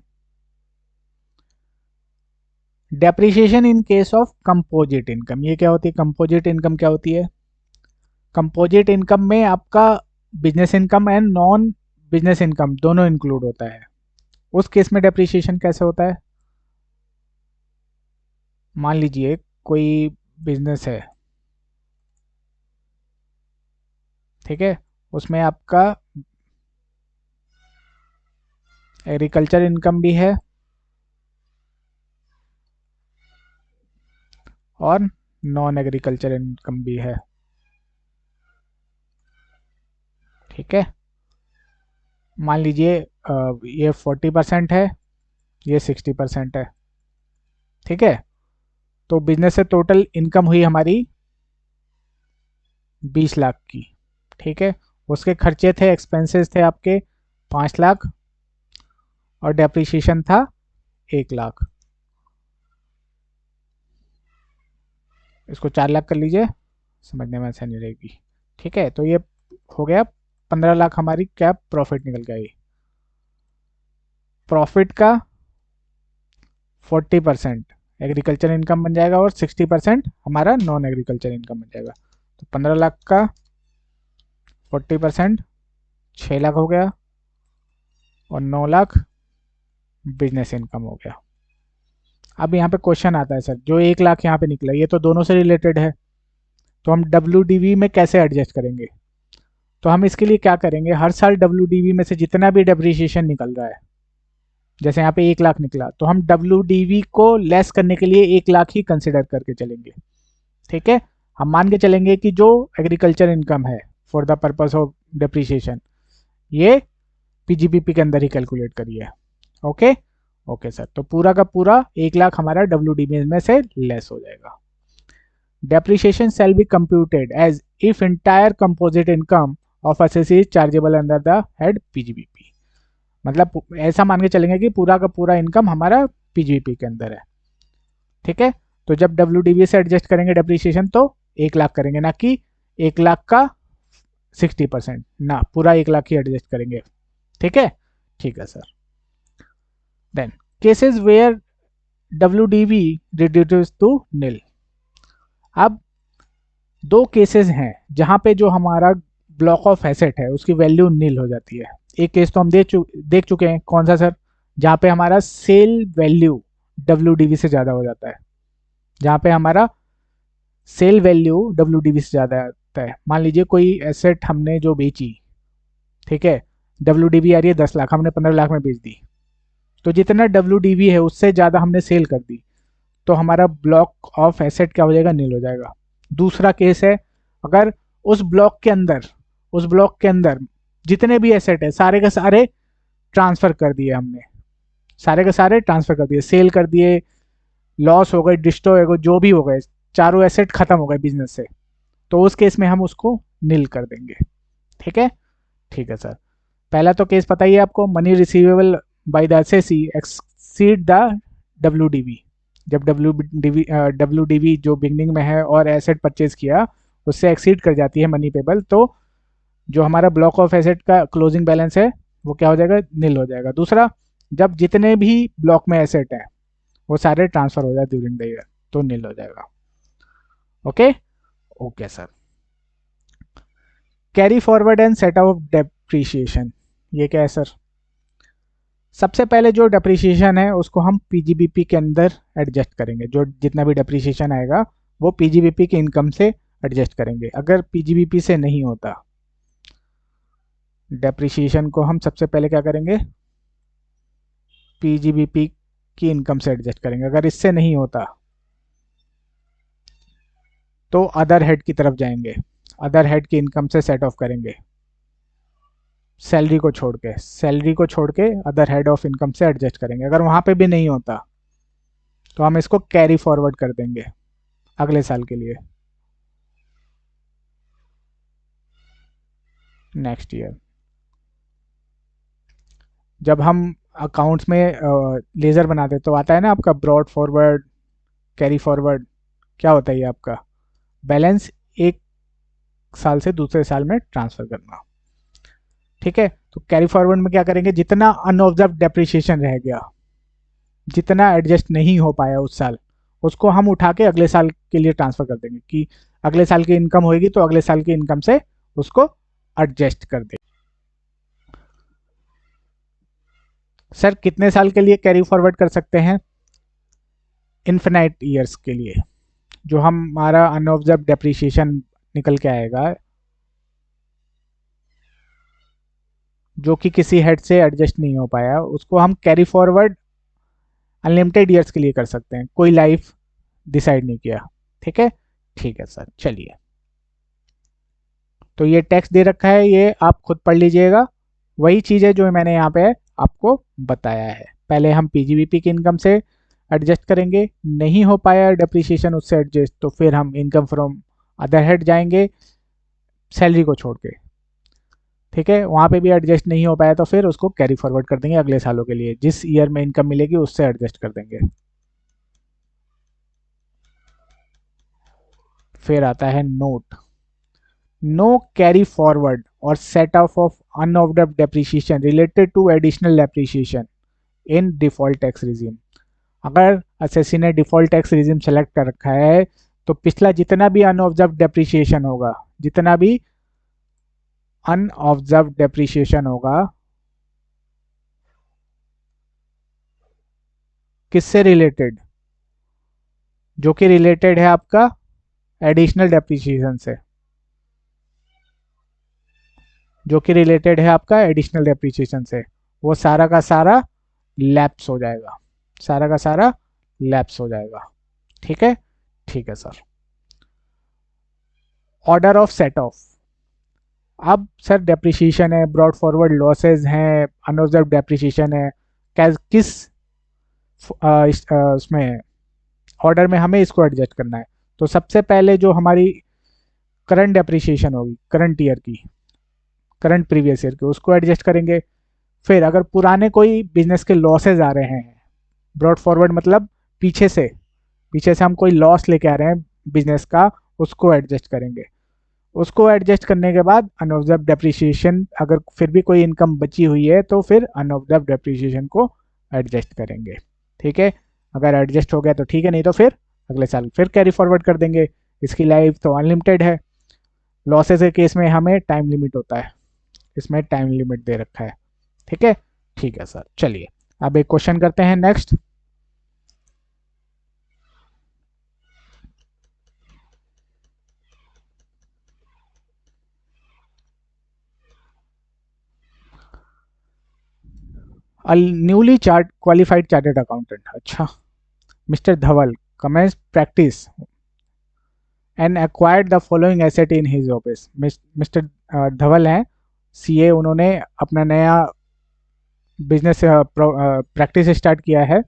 Depreciation in case of composite income. ये क्या होती है, कंपोजिट इनकम क्या होती है? कंपोजिट इनकम में आपका business income and non business income दोनों इंक्लूड होता है। उस केस में डेप्रिसिएशन कैसे होता है? मान लीजिए कोई बिजनेस है, ठीक है, उसमें आपका एग्रीकल्चर इनकम भी है और नॉन एग्रीकल्चर इनकम भी है, ठीक है। मान लीजिए ये 40% है, ये 60% है, ठीक है। तो बिजनेस से टोटल इनकम हुई हमारी 20 लाख की, ठीक है। उसके खर्चे थे, एक्सपेंसेस थे आपके 5 लाख और डेप्रिसिएशन था 1 लाख। इसको 4 लाख कर लीजिए, समझने में आसानी रहेगी, ठीक है। तो ये हो गया 15 लाख हमारी क्या प्रॉफिट निकल के आई। प्रॉफिट का 40% एग्रीकल्चर इनकम बन जाएगा और 60% हमारा नॉन एग्रीकल्चर इनकम बन जाएगा। तो 15 लाख का 40% 6 लाख हो गया और 9 लाख बिजनेस इनकम हो गया। अब यहाँ पे क्वेश्चन आता है, सर जो 1 लाख यहाँ पे निकला ये तो दोनों से रिलेटेड है, तो हम WDV में कैसे एडजस्ट करेंगे? तो हम इसके लिए क्या करेंगे, हर साल WDV में से जितना भी डेप्रिसिएशन निकल रहा है, जैसे यहाँ पे 1 लाख निकला, तो हम WDV को लेस करने के लिए 1 लाख ही कंसिडर करके चलेंगे, ठीक है। हम मान के चलेंगे कि जो एग्रीकल्चर इनकम है for the purpose of depreciation, ये PGBP के अंदर ही कैलकुलेट करिए। Okay okay sir. तो पूरा का पूरा 1 लाख हमारा WDV में से लेस हो जाएगा। Depreciation shall be computed as if entire composite income of assessee is chargeable under the head PGBP। मतलब ऐसा मान के चलेंगे कि पूरा का पूरा इनकम हमारा PGBP के अंदर है, ठीक है। तो जब WDV से एडजस्ट करेंगे डेप्रिसिएशन तो 1 लाख करेंगे, ना कि 1 लाख का 60%, ना पूरा 1 लाख ही एडजस्ट करेंगे, ठीक है। ठीक है sir. Then cases where WDV reduce to nil. अब 2 केसेस हैं जहां पे जो हमारा ब्लॉक ऑफ एसेट है उसकी वैल्यू नील हो जाती है। एक केस तो हम देख चुके हैं, कौन सा सर? जहाँ पे हमारा सेल वैल्यू WDV से ज़्यादा हो जाता है, जहाँ पे हमारा सेल वैल्यू WDV से ज़्यादा आता है। मान लीजिए कोई एसेट हमने जो बेची, ठीक है, WDV आ रही है 10 लाख, हमने 15 लाख में बेच दी, तो जितना WDV है उससे ज़्यादा हमने सेल कर दी, तो हमारा ब्लॉक ऑफ एसेट क्या हो जाएगा, नील हो जाएगा। दूसरा केस है, अगर उस ब्लॉक के अंदर जितने भी एसेट है सारे के सारे ट्रांसफर कर दिए हमने, सारे के सारे ट्रांसफर कर दिए, सेल कर दिए, लॉस हो गए, डिस्ट्रॉय हो गए, जो भी हो गए, चारों एसेट खत्म हो गए बिजनेस से, तो उस केस में हम उसको नील कर देंगे। ठीक है, ठीक है सर। पहला तो केस पता ही है आपको, money receivable by the assessee exceed the WDV। जब WDV जो बिगनिंग में है और एसेट परचेज किया उससे एक्सीड कर जाती है मनी पेबल, तो जो हमारा ब्लॉक ऑफ एसेट का क्लोजिंग बैलेंस है वो क्या हो जाएगा, नील हो जाएगा। दूसरा, जब जितने भी ब्लॉक में एसेट है वो सारे ट्रांसफर हो जाए ड्यूरिंग द ईयर, तो नील हो जाएगा। Okay, okay sir. Carry forward and set of depreciation, ये क्या है सर? सबसे पहले जो डेप्रीशिएशन है उसको हम PGBP के अंदर एडजस्ट करेंगे, जो जितना भी डेप्रीशिएशन आएगा वो PGBP की इनकम से एडजस्ट करेंगे। अगर PGBP से नहीं होता डेप्रीशिएशन को हम सबसे पहले क्या करेंगे, PGBP की इनकम से एडजस्ट करेंगे। अगर इससे नहीं होता तो अदर हेड की तरफ जाएंगे, अदर हेड की इनकम से सेट ऑफ करेंगे, सैलरी को छोड़ के अदर हेड ऑफ इनकम से एडजस्ट करेंगे। अगर वहां पे भी नहीं होता तो हम इसको कैरी फॉरवर्ड कर देंगे अगले साल के लिए, नेक्स्ट ईयर। जब हम अकाउंट्स में लेजर बनाते तो आता है ना आपका ब्रॉड फॉरवर्ड, कैरी फॉरवर्ड, क्या होता है ये आपका बैलेंस एक साल से दूसरे साल में ट्रांसफर करना। ठीक है, तो कैरी फॉरवर्ड में क्या करेंगे, जितना अनऑब्जर्व डेप्रिसिएशन रह गया, जितना एडजस्ट नहीं हो पाया उस साल, उसको हम उठा के अगले साल के लिए ट्रांसफर कर देंगे कि अगले साल की इनकम होगी तो अगले साल की इनकम से उसको एडजस्ट कर देंगे। सर कितने साल के लिए कैरी फॉरवर्ड कर सकते हैं? इन्फिनाइट ईयर्स के लिए। जो हमारा अनऑब्जर्व डेप्रिसिएशन निकल के आएगा जो कि किसी हेड से एडजस्ट नहीं हो पाया, उसको हम कैरी फॉरवर्ड अनलिमिटेड ईयर्स के लिए कर सकते हैं, कोई लाइफ डिसाइड नहीं किया। ठीक है, ठीक है सर। चलिए, तो ये टेक्स्ट दे रखा है, ये आप खुद पढ़ लीजिएगा। वही चीज़ है जो मैंने यहाँ पे आपको बताया है। पहले हम PGBP की इनकम से एडजस्ट करेंगे, नहीं हो पाया डेप्रिसिएशन उससे एडजस्ट, तो फिर हम इनकम फ्रॉम अदर हेड जाएंगे सैलरी को छोड़ के। ठीक है, वहाँ पे भी एडजस्ट नहीं हो पाया तो फिर उसको कैरी फॉरवर्ड कर देंगे अगले सालों के लिए, जिस ईयर में इनकम मिलेगी उससे एडजस्ट कर देंगे। फिर आता है नोट, नो कैरी फॉरवर्ड और set off unabsorbed depreciation related to additional depreciation in default tax regime. अगर एसएससी ने डिफॉल्ट टैक्स रिजीम सेलेक्ट कर रखा है तो पिछला जितना भी अनऑब्जर्व डेप्रिसिएशन होगा, जितना भी अनऑब्जर्व डेप्रिसिएशन होगा, किससे रिलेटेड? जो कि रिलेटेड है आपका एडिशनल डेप्रिसिएशन से, जो कि रिलेटेड है आपका एडिशनल डेप्रिसिएशन से, वो सारा का सारा लैप्स हो जाएगा, सारा का सारा लैप्स हो जाएगा। ठीक है, ठीक है sir. Order of set of, अब सर डेप्रिसिएशन है, ब्रॉड फॉरवर्ड लॉसेज हैं, अनऑब्जर्व डेप्रिसिएशन है, किस उसमें ऑर्डर में हमें इसको एडजस्ट करना है। तो सबसे पहले जो हमारी करंट डेप्रिसिएशन होगी, करंट ईयर की, करंट प्रीवियस ईयर की, उसको एडजस्ट करेंगे। फिर अगर पुराने कोई बिजनेस के लॉसेज आ रहे हैं, ब्रॉड फॉरवर्ड मतलब पीछे से हम कोई लॉस लेके आ रहे हैं बिजनेस का, उसको एडजस्ट करेंगे। उसको एडजस्ट करने के बाद अनऑब्जर्व डेप्रिसिएशन, अगर फिर भी कोई इनकम बची हुई है तो फिर अनऑब्जर्व डेप्रिसिएशन को एडजस्ट करेंगे। ठीक है, अगर एडजस्ट हो गया तो ठीक है, नहीं तो फिर अगले साल फिर कैरी फॉरवर्ड कर देंगे। इसकी लाइफ तो अनलिमिटेड है। लॉसेस के केस में हमें टाइम लिमिट होता है, इसमें टाइम लिमिट दे रखा है। ठीक है, ठीक है सर। चलिए अब एक क्वेश्चन करते हैं next. Newly chart qualified chartered accountant, अच्छा, mister Dhaval commenced practice and acquired the following asset in his office। Mister Dhaval हैं सीए, उन्होंने अपना नया बिजनेस प्रैक्टिस स्टार्ट किया है।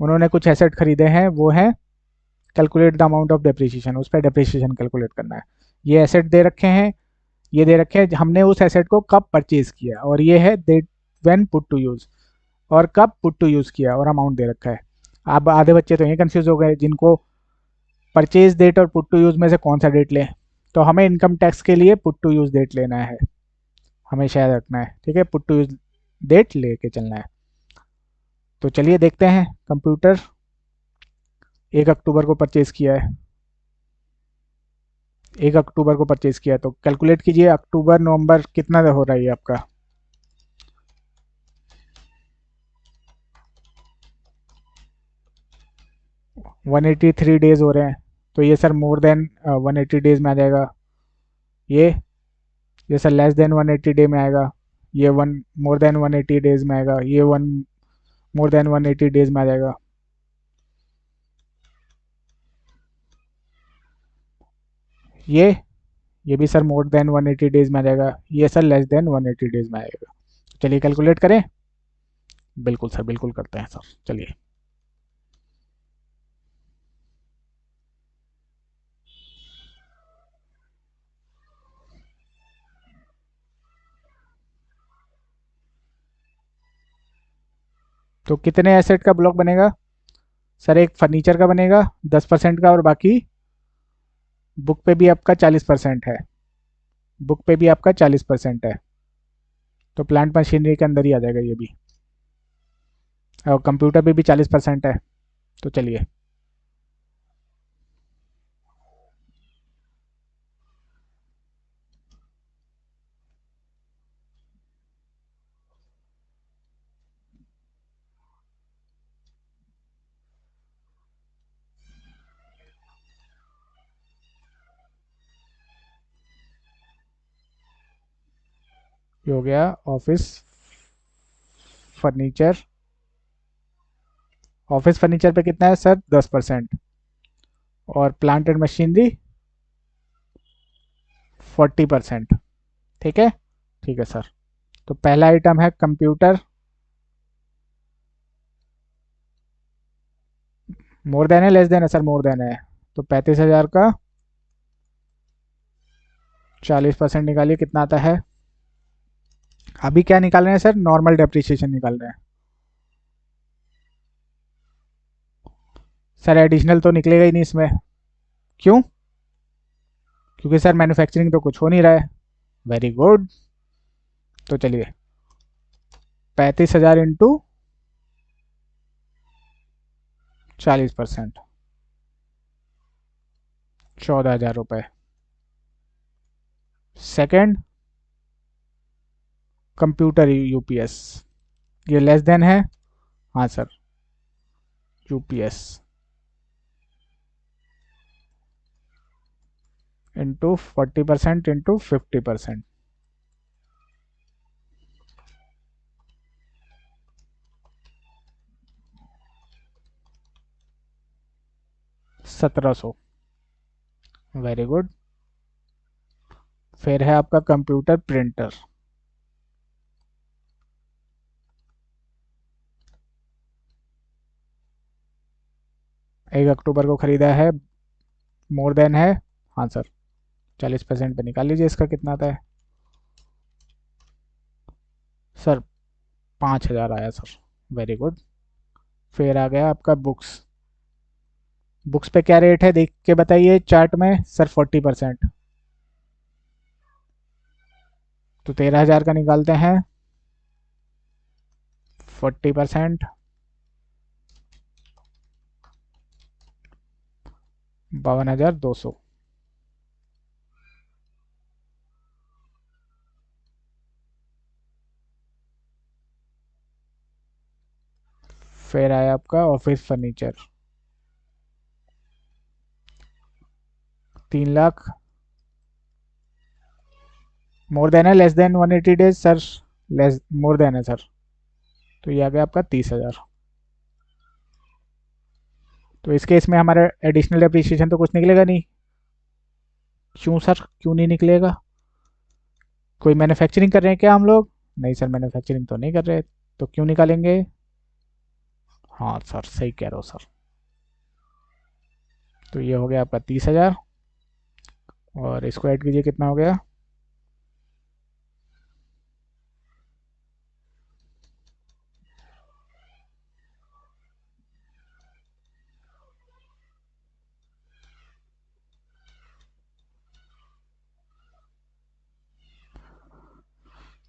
उन्होंने कुछ एसेट खरीदे हैं, वो है calculate the amount of depreciation, उस पर डेप्रिसिएशन कैलकुलेट करना है। ये एसेट दे रखे हैं, ये दे रखे हैं हमने उस एसेट को कब परचेज किया, और ये है दे व्हेन पुट टू यूज, और कब पुट टू यूज किया, और अमाउंट दे रखा है। अब आधे बच्चे तो ये कंफ्यूज हो गए जिनको परचेज डेट और पुट टू यूज में से कौन सा डेट लें। तो हमें इनकम टैक्स के लिए पुट टू यूज डेट लेना है, हमेशा याद रखना है, ठीक है, पुट टू यूज डेट लेके चलना है। तो चलिए देखते हैं। कंप्यूटर 1 अक्टूबर को परचेज किया है, 1 अक्टूबर को परचेज किया है, तो कैलकुलेट कीजिए अक्टूबर नवंबर कितना हो रहा है ये आपका। वन एटी थ्री डेज हो रहे हैं, तो ये सर मोर देन 180 डेज में आ जाएगा। ये सर लेस देन 180 डे में आएगा। ये वन मोर देन 180 डेज में आएगा। ये वन मोर देन 180 डेज में आ जाएगा। ये भी सर मोर देन 180 डेज में आ जाएगा। ये सर लेस देन 180 डेज में आएगा। चलिए कैलकुलेट करें। बिल्कुल सर, बिल्कुल करते हैं सर, चलिए। तो कितने एसेट का ब्लॉक बनेगा सर? एक फर्नीचर का बनेगा 10% का, और बाकी बुक पे भी आपका 40% है, बुक पे भी आपका 40% है, तो प्लांट मशीनरी के अंदर ही आ जाएगा ये भी। और कंप्यूटर पे भी 40% है। तो चलिए, ये हो गया ऑफिस फर्नीचर। ऑफिस फर्नीचर पे कितना है सर? 10%। और प्लांट एंड मशीनरी 40%। ठीक है, ठीक है सर। तो पहला आइटम है कंप्यूटर, मोर देन है लेस देन है सर? मोर देन है, तो 35,000 का 40% निकालिए, कितना आता है? अभी क्या निकाल रहे हैं सर? नॉर्मल डेप्रिसिएशन निकाल रहे हैं सर। एडिशनल तो निकलेगा ही नहीं इसमें। क्यों? क्योंकि सर मैन्युफैक्चरिंग तो कुछ हो नहीं रहा है। Very good. तो चलिए, 35,000 इंटू 40%, 14,000 रुपये। सेकेंड, कंप्यूटर यूपीएस, ये लेस देन है? हाँ sir, UPS into 40% into 50%, 1700। Very good. फिर है आपका कंप्यूटर प्रिंटर, 1 अक्टूबर को खरीदा है, मोर देन है? हाँ सर, 40% पे निकाल लीजिए इसका कितना आता है सर? 5,000 आया सर। Very good. फिर आ गया आपका बुक्स। बुक्स पे क्या रेट है देख के बताइए चार्ट में सर? 40%। तो 13,000 का निकालते हैं, 40%, 52,200। फिर आया आपका office furniture 3 lakh. More than है less than 180 days sir? Less more than है सर, तो ये आ गया आपका 30,000। तो इस केस में हमारा एडिशनल डेप्रिसिएशन तो कुछ निकलेगा नहीं। क्यों सर, क्यों नहीं निकलेगा? कोई मैन्युफैक्चरिंग कर रहे हैं क्या हम लोग? नहीं सर, मैन्युफैक्चरिंग तो नहीं कर रहे, तो क्यों निकालेंगे? हाँ सर, सही कह रहे हो सर। तो ये हो गया आपका 30,000, और इसको ऐड कीजिए, कितना हो गया?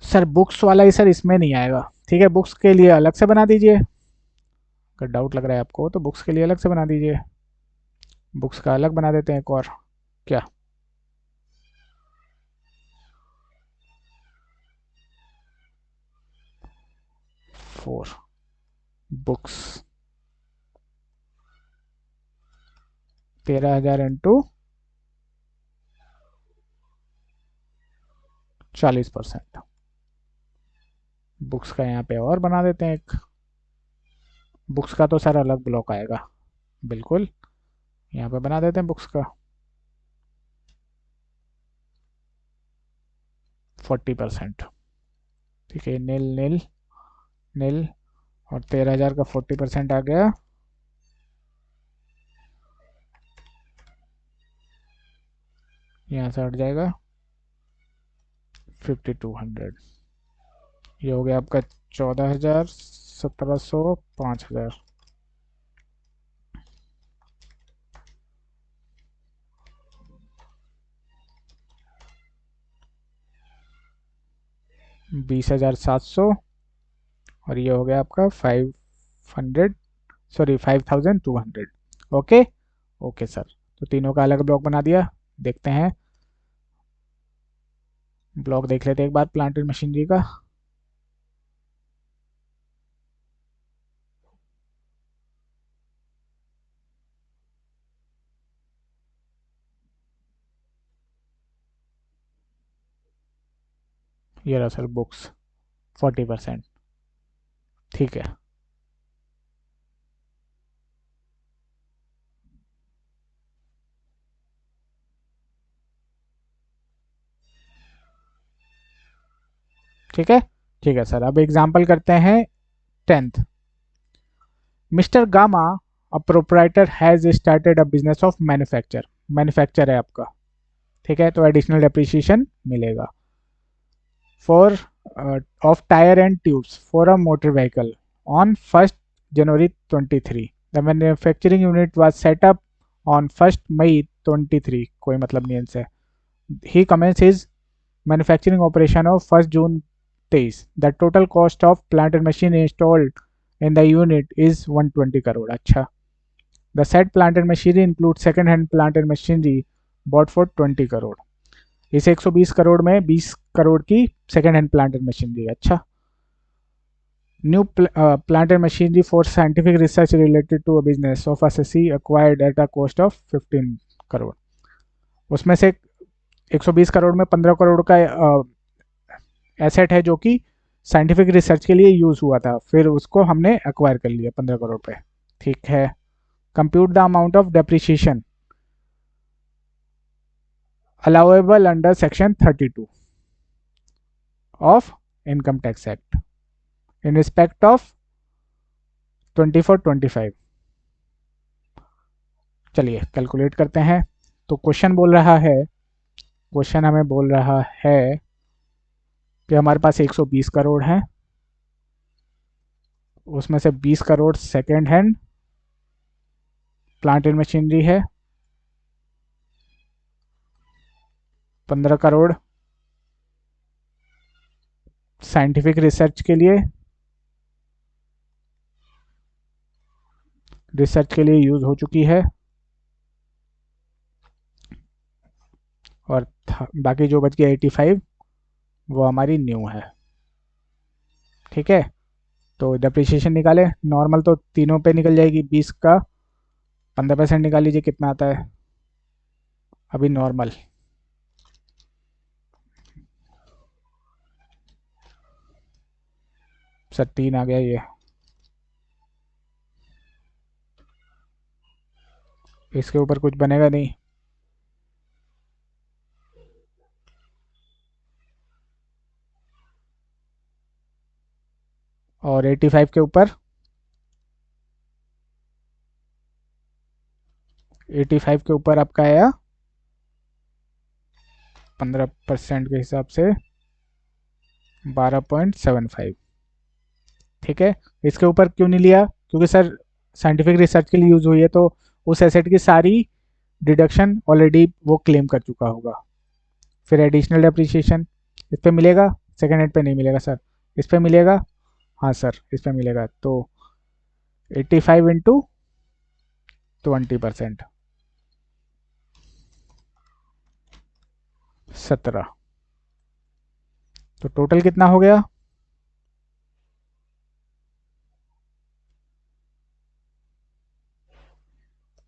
सर बुक्स वाला ही सर इसमें नहीं आएगा। ठीक है, बुक्स के लिए अलग से बना दीजिए। अगर डाउट लग रहा है आपको तो बुक्स के लिए अलग से बना दीजिए। बुक्स का अलग बना देते हैं एक और। क्या? 4 बुक्स, 13,000 इंटू 40%। बुक्स का यहाँ पे और बना देते हैं एक। बुक्स का तो सर अलग ब्लॉक आएगा, बिल्कुल। यहाँ पे बना देते हैं बुक्स का 40%। ठीक है, नील नील नील, और 13,000 का 40% आ गया। यहाँ से हट जाएगा 5,200। ये हो गया आपका 14,000, 1,700, 5,000। $20,700, और ये हो गया आपका 500, सॉरी 5,200। ओके। ओके सर, तो तीनों का अलग ब्लॉक बना दिया। देखते हैं, ब्लॉक देख लेते हैं एक बार प्लांट एंड मशीनरी का। ये रहा सर बुक्स 40%। ठीक है। ठीक है। ठीक है सर, अब एग्जाम्पल करते हैं 10th। Mister Gamma, a proprietor, has started a business of manufacture. Manufacture है आपका, ठीक है, तो एडिशनल डेप्रिसिएशन मिलेगा। For of tyre and tubes for a motor vehicle on 1st January 23। The manufacturing unit was set up on 1st May 23। कोई मतलब नहीं इनसे। He commence his manufacturing operation of 1st June 23। The total cost of plant and machine installed in the unit is 120 crore। अच्छा, the said plant and machinery includes second hand plant and machinery bought for 20 crore। इस 120 करोड़ में 20 करोड़ की second hand plant and machinery. अच्छा, new plant and machinery for scientific research related to a business of SSC acquired at a cost of 15 crore. उसमें से 120 करोड़ में 15 करोड़ का asset है जो कि साइंटिफिक रिसर्च के लिए यूज हुआ था, फिर उसको हमने एक्वायर कर लिया 15 करोड़ पे। ठीक है। Compute the amount of depreciation allowable under section 32 of income tax act in respect of 24-25। चलिए कैलकुलेट करते हैं। तो क्वेश्चन बोल रहा है, क्वेश्चन हमें बोल रहा है कि हमारे पास 120 करोड़ है, उसमें से 20 crore second hand plant and machinery है, 15 करोड़ साइंटिफिक रिसर्च के लिए, यूज हो चुकी है, और बाकी जो बच गया 85 वो हमारी न्यू है। ठीक है, तो डेप्रिसिएशन निकाले, नॉर्मल तो तीनों पे निकल जाएगी, 20 का 15% निकाल लीजिए कितना आता है अभी नॉर्मल। सर 3 आ गया ये, इसके ऊपर कुछ बनेगा नहीं। और 85 के ऊपर 85 के ऊपर आपका आया 15% के हिसाब से 12.75। ठीक है, इसके ऊपर क्यों नहीं लिया, क्योंकि सर साइंटिफिक रिसर्च के लिए यूज हुई है, तो उस एसेट की सारी डिडक्शन ऑलरेडी वो क्लेम कर चुका होगा। फिर एडिशनल डेप्रिसिएशन इस पे मिलेगा, सेकेंड हैंड पे नहीं मिलेगा सर, इस पे मिलेगा। हाँ सर इस पे मिलेगा, तो 85 इंटू 20%, 17। तो टोटल कितना हो गया,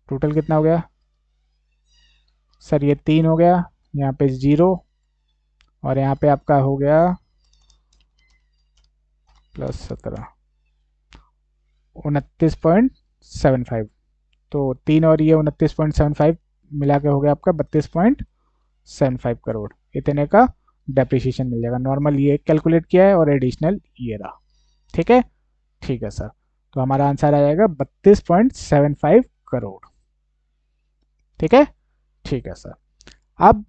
टोटल कितना हो गया सर, ये 3 हो गया, यहाँ पे 0, और यहाँ पे आपका हो गया +17, 29.75। तो 3 और ये 29.75 मिला के हो गया आपका 32.75 करोड़। इतने का डेप्रिसिएशन मिल जाएगा। नॉर्मल ये कैलकुलेट किया है और एडिशनल ये रहा। ठीक है, ठीक है सर, तो हमारा आंसर आ जाएगा 32.75 करोड़। ठीक है, ठीक है सर। अब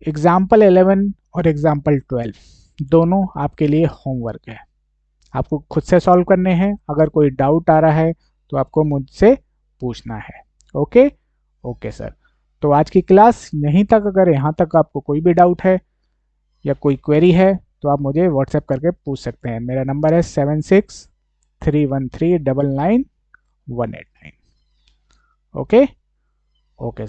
एग्जाम्पल 11 और एग्जाम्पल 12 दोनों आपके लिए होमवर्क है, आपको खुद से सॉल्व करने हैं। अगर कोई डाउट आ रहा है तो आपको मुझसे पूछना है। Okay, okay sir. तो आज की क्लास यहीं तक। अगर यहाँ तक आपको कोई भी डाउट है या कोई क्वेरी है तो आप मुझे व्हाट्सएप करके पूछ सकते हैं। मेरा नंबर है 7631399189। Okay, okay.